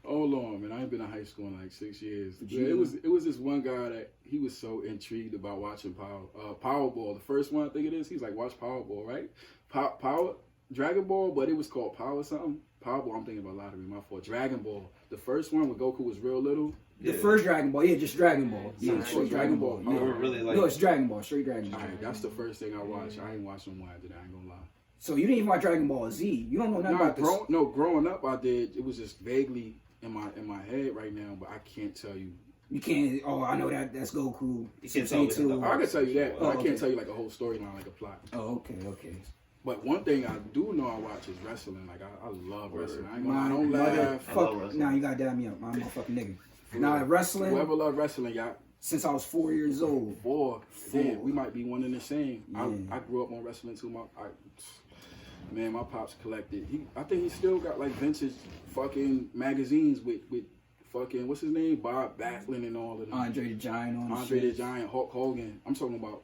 Hold on, man. I ain't been in high school in like 6 years. Yeah, it was this one guy that he was so intrigued about watching Powerball. The first one I think it is. He's like, watch Powerball, right? Power Dragon Ball, but it was called Power something. Powerball. I'm thinking about lottery. My fault. Dragon Ball. The first one when Goku was real little. The first Dragon Ball, yeah, just Dragon Ball. Yeah, Yeah, straight Dragon Ball. Ball. Yeah. Oh, really like. No, it's Dragon Ball, straight Dragon Ball. Alright, that's the first thing I watched. I ain't watched no more after that. I ain't gonna lie. So you didn't even watch Dragon Ball Z. You don't know nothing about this. Growing up I did. It was just vaguely in my head right now, but I can't tell you. You can't. Oh, I know that's Goku. You can't tell me Too. that. I can tell you that, but I okay. can't tell you like a whole storyline, like a plot. Oh, okay. But one thing I do know I watch is wrestling. Like I love wrestling. I ain't gonna, My I don't mother, laugh. I love fuck. wrestling. Now you gotta dab me up. I'm a fucking nigga. Now wrestling. Whoever love wrestling, y'all. Since I was 4 years old. Four. Damn, we might be one and the same. Yeah. I grew up on wrestling too. Man, my pops collected. I think he still got like vintage fucking magazines with fucking what's his name, Bob Backlund and all of them. Andre the Giant on the Andre the shit. Giant, Hulk Hogan. I'm talking about,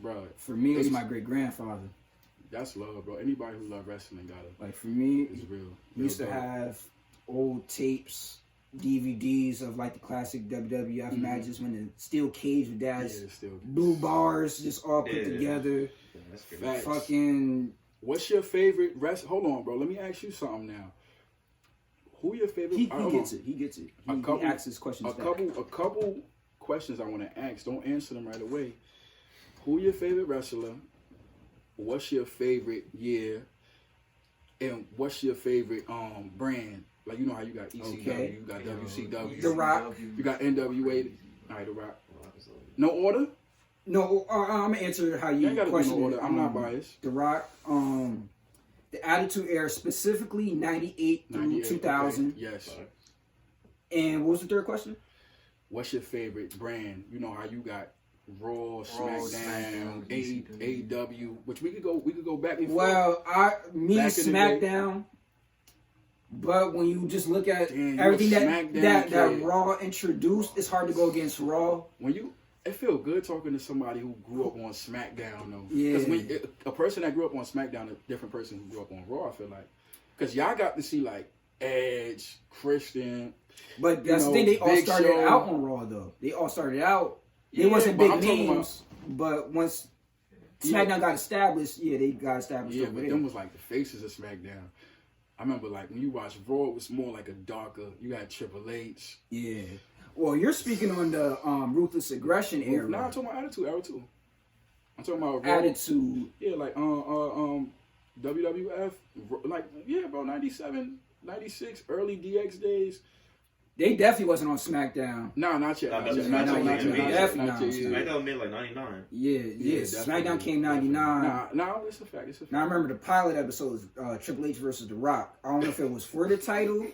bro. For me, it was my great grandfather. That's love, bro. Anybody who love wrestling gotta. Like for me, It's real. we used to dope. have old tapes, DVDs of like the classic WWF matches when the steel cage with Yeah, dad's it's still. blue bars just all put Yeah. together. Yeah, that's good. Facts. Fucking What's your favorite Hold on, bro. Let me ask you something now. Who your favorite? he hold gets on. it. He gets it. A He couple- asks his questions A back. couple questions I want to ask. Don't answer them right away. Who your favorite wrestler? What's your favorite year? And what's your favorite brand? Like you know how you got ECW, Okay. you got WCW, The Rock. you got NWA. All right, The Rock. No order? No, I'm gonna answer how You you ain't gotta do question no it. order. I'm not biased. The Rock, the Attitude Era, specifically 98 through 98, 2000. okay. Yes. And what was the third question? What's your favorite brand? You know how you got Raw, SmackDown, SmackDown, AEW, which we could go back and forth. Well, Back in the day. SmackDown. But when you just look at Damn, you everything a that SmackDown kid. Raw introduced, it's hard to go against Raw. It feel good talking to somebody who grew up on SmackDown though. Yeah. Because a person that grew up on SmackDown, a different person who grew up on Raw, I feel like. Because y'all got to see like Edge, Christian. But that's You the thing, know, they all Big started Show. out on Raw though. They all started out. They Yeah, wasn't but big I'm talking names, but once SmackDown got established, they got established Yeah, over but there. them was like the faces of SmackDown. I remember like when you watch Raw, it was more like a darker. You had Triple H. Yeah. Well, you're speaking on the Ruthless Aggression era. No, I'm talking about Attitude Era too. I'm talking about Raw. Attitude. Yeah, like WWF, like yeah, bro, 97, 96, early DX days. They definitely wasn't on SmackDown. No, not yet. Nah, Not yet. definitely Not not yet. Not yet. yet. Definitely Not not. yet. Yeah. SmackDown made like 99. Yeah. definitely. SmackDown came 99. Nah, it's a fact. It's a fact. Now I remember the pilot episode was Triple H versus The Rock. I don't know if it was for the title,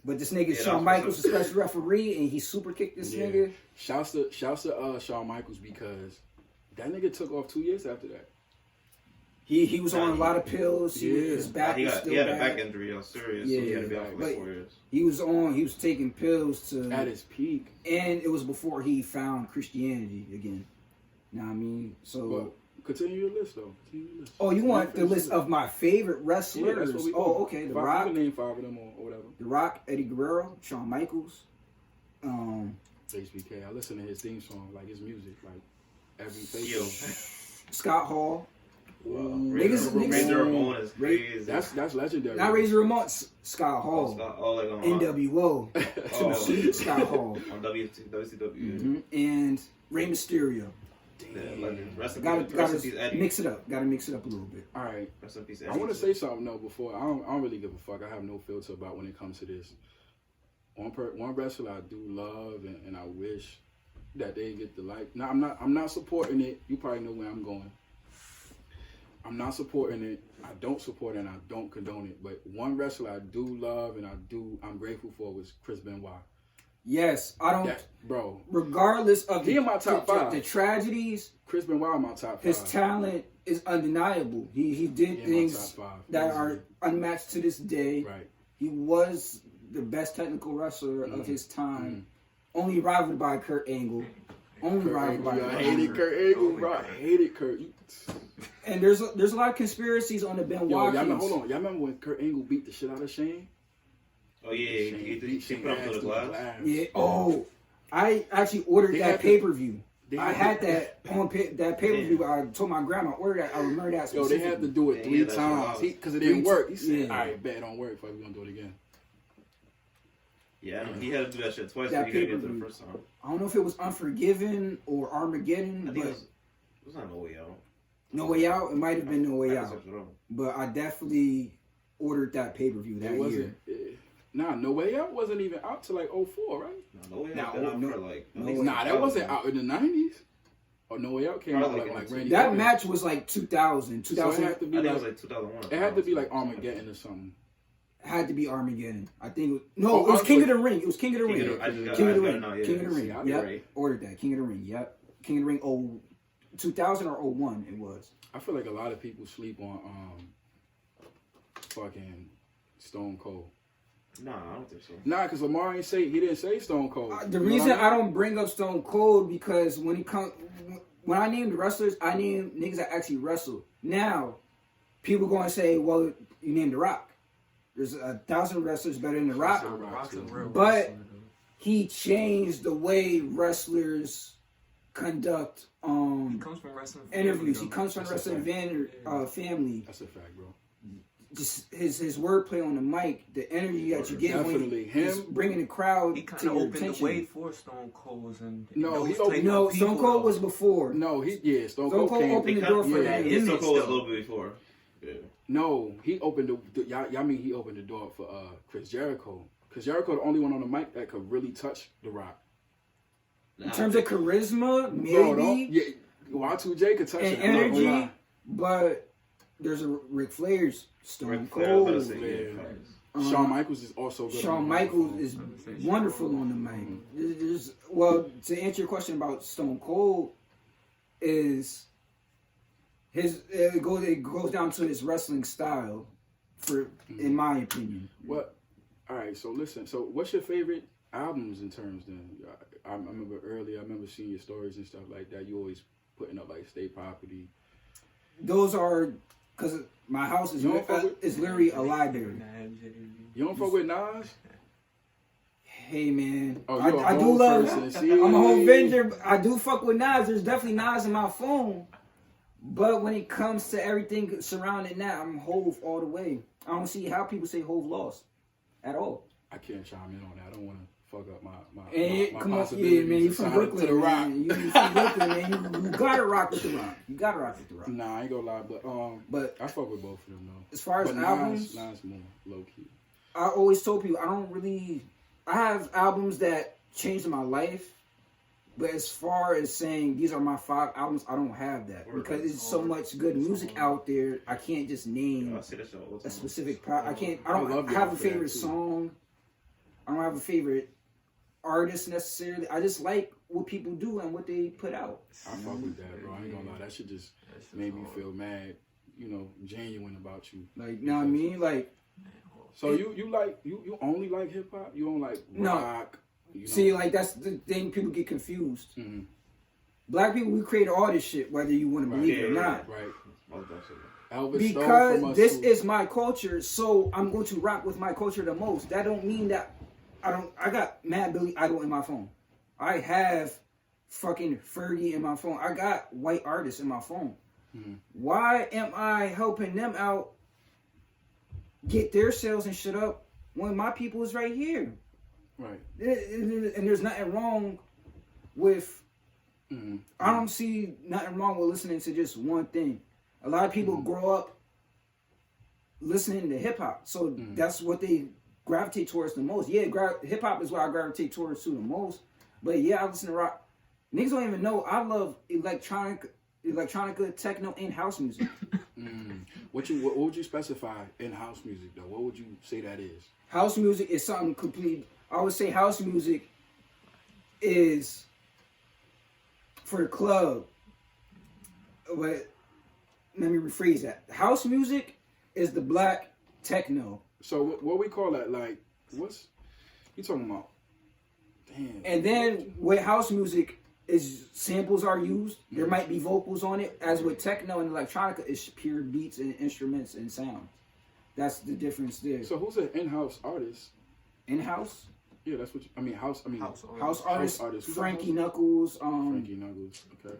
but this nigga Yeah, Shawn that Michaels was was a special referee and he super kicked this Yeah. nigga. Shouts to Shawn Michaels because that nigga took off 2 years after that. He was on a lot of pills. Yeah. His back He was had still a bad. back injury. I was serious. So he had to be out for like But 4 years. he was taking pills At his peak. and it was before he found Christianity again. Know what I mean? So But continue your list though. Continue your list. oh, you want the list of my favorite Yeah, wrestlers? that's what we Oh, do. okay. The Five, Rock, you can name 5 of them or whatever. The Rock, Eddie Guerrero, Shawn Michaels. HBK. I listen to his theme song, like his music, like every Yo. face. Scott Hall. Razor niggas- Ramon is crazy. That's legendary. Not Razor Ramon, Scott Hall. Like on NWO. Oh. Scott Hall. on WCW. And Rey Mysterio. Yeah, legend. Rest in Gotta peace, Eddie. mix it up. Gotta mix it up a little bit. All right. Rest in peace, Eddie. I want to say something though before I don't really give a fuck. I have no filter about when it comes to this. One wrestler I do love and I wish that they get the like. Now I'm not supporting it. You probably know where I'm going. I'm not supporting it. I don't support it and I don't condone it. But one wrestler I do love and I'm grateful for was Chris Benoit. Yes, I don't. Bro. Regardless of he in my top five. The tragedies, Chris Benoit in my top 5. His talent is undeniable. He did things that are unmatched to this day. Right. He was the best technical wrestler of his time. Only rivaled by Kurt Angle. Only rivaled by I hated Kurt Angle, bro. I hated Kurt. And there's a lot of conspiracies on the Benoit. Hold on. Y'all remember when Kurt Angle beat the shit out of Shane? Oh yeah, he put him to the glass. Yeah. Oh, I actually ordered that pay-per-view. I had that on that pay-per-view. I told my grandma, order that. I remember that. Yo, they had to do it 3 times because it didn't work. He said, "All right, bet it don't work. Fuck, we gonna do it again." Yeah, he had to do that shit twice. That He got to get to the first time. I don't know if it was Unforgiven or Armageddon. I think it was not No Way Out. No Way Out. It might have been No Way Out. But I definitely ordered that pay-per-view that year. No Way Out wasn't even out till like 04, right? No Way Out been out for like... that wasn't out in the 90s. Or No Way Out came out like Randy. That match was like 2000. So it had to be I think it was like 2001. It had to be like Armageddon or something. Had to be Armageddon. I think. It was King of the Ring. It was King of the Ring. King of the Ring. King of the Ring. Yep. Ordered that. King of the Ring. Yep. King of the Ring. 2000 or 01 it was. I feel like a lot of people sleep on fucking Stone Cold. Nah, I don't think so. Nah, because Lamar he didn't say Stone Cold. The reason I don't bring up Stone Cold because when I name the wrestlers, I name niggas that actually wrestle. Now, people going to say, well, you named The Rock. There's 1,000 wrestlers better than The Rock. But he changed the way wrestlers conduct he comes from wrestling interviews. He comes from wrestling family. That's a fact, bro. Just his wordplay on the mic, the energy that you get definitely him bringing the crowd he kind to of your opened attention. the way for Stone Cold and Stone Cold was before. Stone Cold opened the door for that. Stone Cold was a little bit before. Yeah. No, he opened y'all mean he opened the door for Chris Jericho. Because Jericho the only one on the mic that could really touch The Rock. In terms of charisma, maybe. Y2J could touch and energy, but there's a Ric Flair's Stone Cold. Shawn Michaels is also good. Shawn Michaels is wonderful on the mic. Well, to answer your question about Stone Cold, it goes down to his wrestling style, in my opinion. What? All right. So listen. So what's your favorite albums in terms then? I remember earlier. I remember seeing your stories and stuff like that. You always putting up like State Property. Those are because my house is literally a library. You don't fuck with Nas? Hey man, I do love. I'm a home vendor. I do fuck with Nas. There's definitely Nas in my phone, but when it comes to everything surrounding that, I'm Hove all the way. I don't see how people say Hove lost at all. I can't chime in on that. I don't want to fuck up my come on, yeah, man. You from Brooklyn, man. You from Brooklyn, man. You gotta rock with The Rock. Nah, I ain't gonna lie, but I fuck with both of them though. As far as albums, Nas more low key. I always told people I have albums that changed my life, but as far as saying these are my 5 albums, I don't have that because there's so much good music out there. I can't just name a specific I don't have a favorite song. I don't have a favorite artist necessarily. I just like what people do and what they put out. I fuck with that, bro. I ain't gonna lie. That shit just made me feel mad, genuine about you. Like, you know what I mean? Like, so you only like hip hop? You don't like rock? No. See, like that's the thing. People get confused. Mm-hmm. Black people, we create all this shit, whether you want to believe it or not. Right. Elvis because this is my culture, so I'm going to rock with my culture the most. That don't mean that I got Mad Billy Idol in my phone. I have fucking Fergie in my phone. I got white artists in my phone. Mm-hmm. Why am I helping them out get their sales and shit up when my people is right here? Right. And there's nothing wrong with I don't see nothing wrong with listening to just one thing. A lot of people grow up listening to hip hop, so that's what they gravitate towards the most. Yeah, hip hop is what I gravitate towards the most. But yeah, I listen to rock. Niggas don't even know I love electronica, techno, and house music. What would you specify in house music though? What would you say that is? House music is something complete. I would say house music is for the club. But let me rephrase that. House music is the black techno. So what we call that? Like, what's you talking about? Damn. And then with house music is samples are used. There might be vocals on it. As with techno and electronica, it's pure beats and instruments and sound. That's the difference there. So who's an in-house artist? In-house? Yeah, that's what I mean. House artist. Who's Frankie Knuckles. Frankie Knuckles. Okay.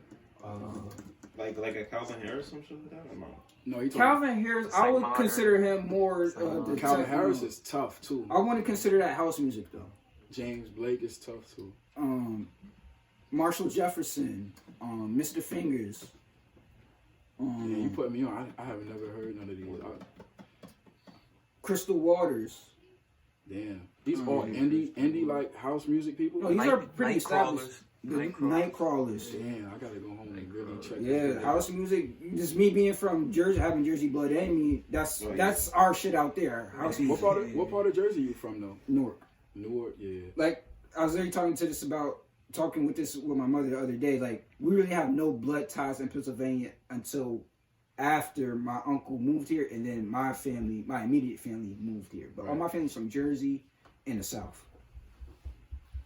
Like a Calvin Harris, some shit like that. Or no? No, he Calvin Harris. I would consider him more. Calvin Harris is tough too. I wouldn't consider that house music though. James Blake is tough too. Marshall Jefferson, Mr. Fingers. Yeah, you put me on. I have never heard none of these. Crystal Waters. Damn, these all indie like house music people. No, these are pretty established. Nightcrawlers. Damn, I gotta go home and really check. Yeah, house music. Just me being from Jersey, having Jersey blood in me. That's our shit out there. House music. What part of Jersey you from though? Newark. Newark, yeah. Like I was already talking with my mother the other day. Like we really have no blood ties in Pennsylvania until after my uncle moved here, and then my immediate family moved here. But all my family's from Jersey and the South.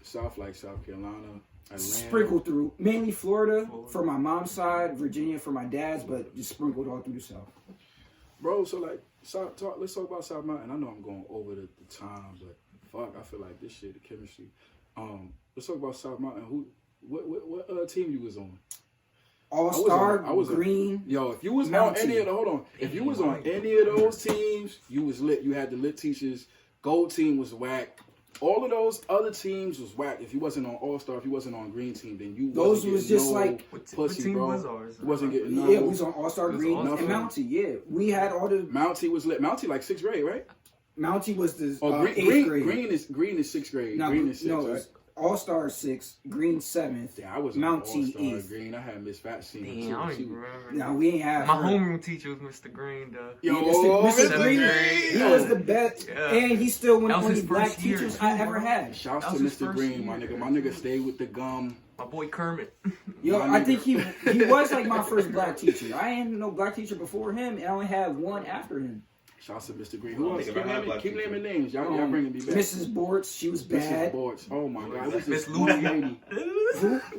South, like South Carolina, Atlanta. Sprinkled through, mainly Florida for my mom's side, Virginia for my dad's, but just sprinkled all through the South. Bro, so like, let's talk about South Mountain. I know I'm going over the time, but fuck, I feel like this shit, the chemistry. Let's talk about South Mountain. What team you was on? All-Star, Green. Yo, if you was Mountain. if you was on any of those teams, you was lit. You had the lit teachers. Gold team was whack. All of those other teams was whack. If you wasn't on All-Star, if you wasn't on Green team, then you those was just no like pussy, what team bro. was ours? You wasn't getting no. Yeah, we was on All-Star, Green, and nothing. Mountie. Yeah, we had all the. Mountie was lit. Mountie like 6th grade, right? Mountie was the Green, 8th grade. Green is 6th grade. No, Green is 6th. no, Right? All-Star 6th, Green 7th. Yeah, I was Mountie All-Star 8th. Green. I had Miss Fat Senior Damn, I too. don't even remember. No, we ain't have My her. homeroom teacher was Mr. Green, though. Yo, Mr. Green, Green. he was the best, and he's still one of the That was only his black first year, teachers too, I ever bro. had. Shouts That to was his Mr. first Green, year. my nigga. My nigga stayed with the gum. My boy Kermit. Yo, My I think nigga. he was like my first black teacher. I ain't no black teacher before him, and I only had one after him. Shouts to Mr. Green. Who else? think if I had black Keep teacher. naming names. Y'all bringing me back. Mrs. Bortz, she was Mrs. bad. Bortz. Oh my God. This Miss is Lucci. lady.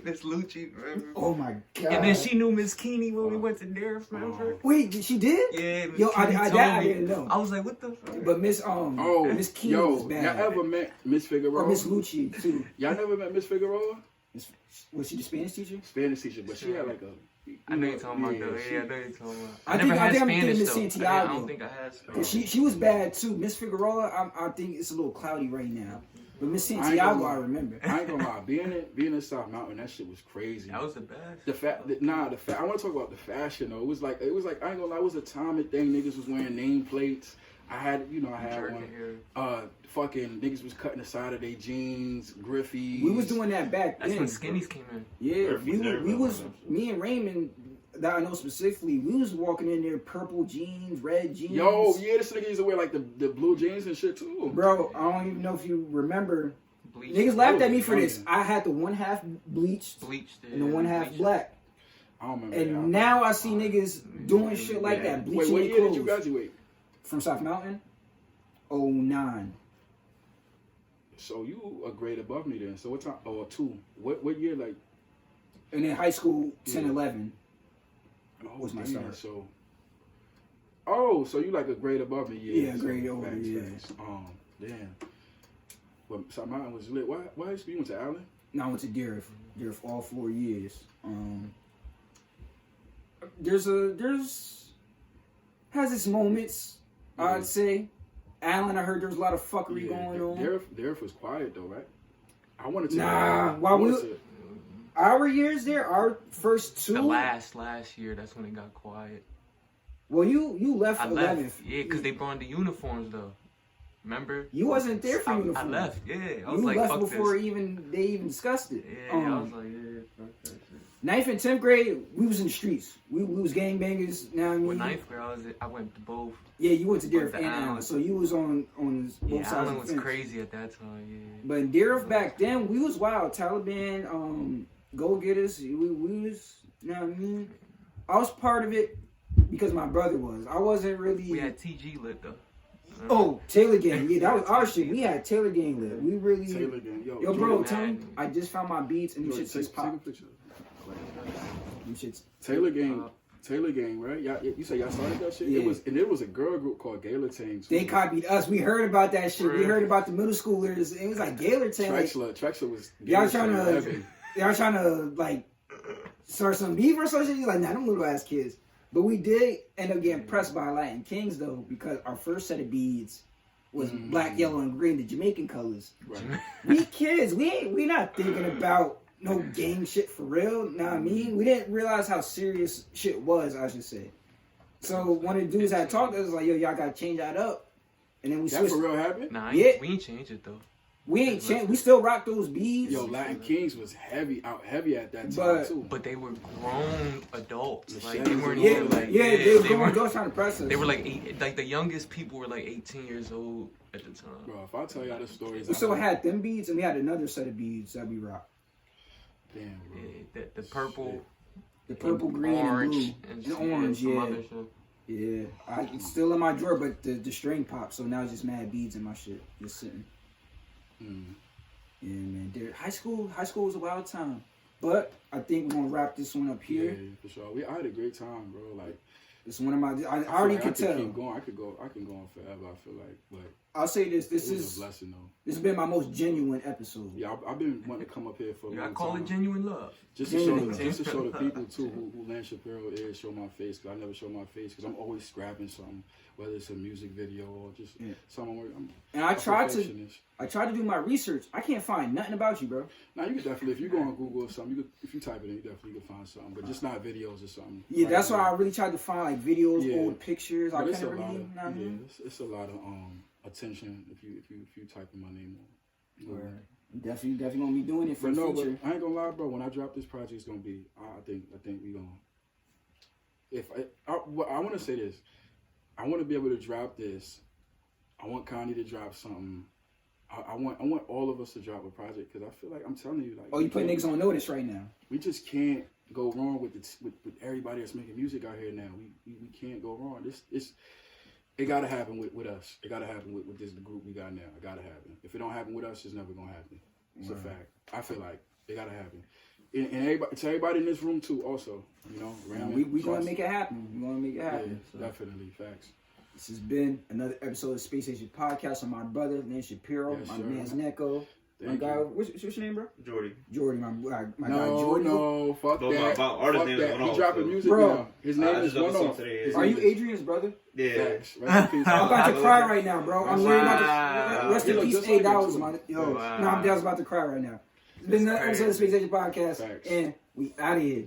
Miss Lucci, remember? Oh my god! And then she knew Miss Keeney when we went to Dare, remember? Wait, she did? Yeah, Miss Yo, Keeney I told me. didn't know. I was like, what the fuck? But Miss Miss Keeney was Yo, bad. y'all ever met Miss Figueroa? Or Miss Lucci too. Y'all never met Miss Figueroa? Was she the Spanish teacher? Spanish teacher, but she had like a. I know you're talking about though. she- Yeah, I know you're talking about. I never think had I'm thinking Spanish Miss though. Santiago. I don't think I had Spanish. Cause she was bad too. Miss Figueroa, I think it's a little cloudy right now. But Miss I ain't Santiago, gonna I lie. remember. I ain't gonna lie, being in South Mountain, that shit was crazy. That was the best. I want to talk about the fashion though. It was like I ain't gonna lie, it was a time and thing. Niggas was wearing nameplates. I had Jerking one. hair. Fucking niggas was cutting the side of their jeans, Griffies. We was doing that back That's then. when skinnies came in. Yeah, Murphy's we was me and Raymond. That I know specifically, we was walking in there, purple jeans, red jeans. Yo, yeah, this nigga used to wear like the blue jeans and shit too. Bro, I don't even know if you remember. Bleached. Niggas laughed at me for this. I had the one half bleached Bleached. and the one half bleached. black. I don't remember. And that. now I see niggas doing shit like that, Wait, bleaching what their year did you clothes. graduate? From South Mountain? 09. So you a grade above me then. So what time? Or 2. What year? Like, And then high school, 10, Yeah. 11. oh, Was my damn, start. So you like a grade above me? Yeah, a grade over, facts, yeah. facts. Damn. Well, South Mountain was lit. Why high school you went to Allen? Now I went to Deerf all 4 years. There's has its moments, I'd say. Allen, I heard there was a lot of fuckery going on. Derif was quiet though, right? I wanted to. Nah, Our years there, our first 2. The last year, that's when it got quiet. Well, you left I 11th. left. Yeah, because they brought in the uniforms though. Remember? You wasn't there for I uniform. left. Yeah, I was You like, left fuck before this. they even discussed it. Yeah, I was like, yeah, fuck that shit. 9th and 10th grade, we was in the streets. We was gangbangers. Now I mean, Well, 9th grade, I went to both. yeah, you went to Deerfield Went to and Allen. Allen, so you was on both Yeah, sides Allen of the was fence. crazy at that time. Yeah. But in Deerfield back then, we was wild. Taliban, go getters. We was, you know what I mean? I was part of it because my brother was. I wasn't really. We had TG lit though. Oh, Taylor Gang. Yeah, that was our shit. We had Taylor Gang lit. We really. Taylor Gang. Yo, bro, tell me. I just found my beats and them shits just take a popped. picture. Them shits. Taylor Gang, right? You say y'all started that shit? Yeah. It was a girl group called Gaylor Tames. They copied us. We heard about that shit. We heard about the middle schoolers. It was like Gaylor Town. Like, Trexler was. y'all trying heavy. to like start some beef or something? You're like, nah, them little ass kids. But we did end up getting pressed by Latin Kings though, because our first set of beads was black, yellow, and green, the Jamaican colors. Right. We kids, we not thinking about no gang shit for real. Know what I mean? We didn't realize how serious shit was, I should say. So one of the dudes had talked to us like, yo, y'all gotta change that up. And then we That switched. for real happened? Nah, Yeah. we ain't changed it though. We ain't changed. We still rock those beads. Yo, Latin Kings was heavy at that time But- too. But they were grown adults. Like Machetes they weren't yeah, even like yeah, they was they going, were, they was trying to press us. they were like like the youngest people were like 18 years old at the time. Bro, if I tell y'all the stories, We still had them beads, and we had another set of beads that we rocked. Damn, bro. Yeah, the purple, The purple, green, orange, and and blue. The orange, some yeah. other shit. Yeah, it's still in my drawer, but the string popped, so now it's just mad beads in my shit, just sitting. Mm. Yeah, man. High school was a wild time, but I think we're gonna wrap this one up here. Yeah, for sure. I had a great time, bro. Like It's one of my. I feel already like could tell. Keep going. I can go on forever. I feel like, but I'll say this. This it was is a blessing though. this has been my most genuine episode. Yeah, I've been wanting to come up here for a You long gotta call time. it genuine love. Just to show the people too who Lance Shapiro is, show my face, because I never show my face because I'm always scrapping something, whether it's a music video or just something where And I tried to perfectionist. do my research. I can't find nothing about you, bro. Now you can definitely, if you go on Google or something, if you type it in, you definitely can find something, but just not videos or something. Yeah, that's why I really tried to find like videos, Yeah. old pictures. But I it's a can't lot really. of, Know what I mean? it's a lot of attention if you type in my name on. Word. Definitely gonna be doing it for But the no, but future. I ain't gonna lie, bro. When I drop this project, it's gonna be. I think we gonna. I want to say this, I want to be able to drop this. I want Connie to drop something. I want all of us to drop a project because I feel like I'm telling you, like. Oh, you put niggas on notice right now. We just can't go wrong with everybody that's making music out here now. We can't go wrong. It gotta happen with us. It gotta happen with this group we got now. It gotta happen. If it don't happen with us, it's never gonna happen. It's a fact. I feel like it gotta happen. And everybody, to everybody in this room too, also, you know. We gonna make it happen. We gonna make it happen. Yeah, definitely, facts. This has been another episode of Space Age Podcast with my brother, Lance Shapiro, Yes, my sir. man's Neko. My Thank guy, you. what's your name, bro? Jordy. Jordy, my guy No, Jordy. no, fuck But that. my artist Fuck name is that. One He Off, dropping so- music Bro. now. His I name just is dropped One a song Off. today. His Are name you is- Adrian's brother? Yeah. Facts. Rest in peace. I'm about to cry right now, bro. I'm literally about to. Wow. Rest in He look peace, just like him, $8, too. man. Yo, Wow. no, I was about to cry right now. It's been another episode of Space Age Podcast, Facts. and we out of here.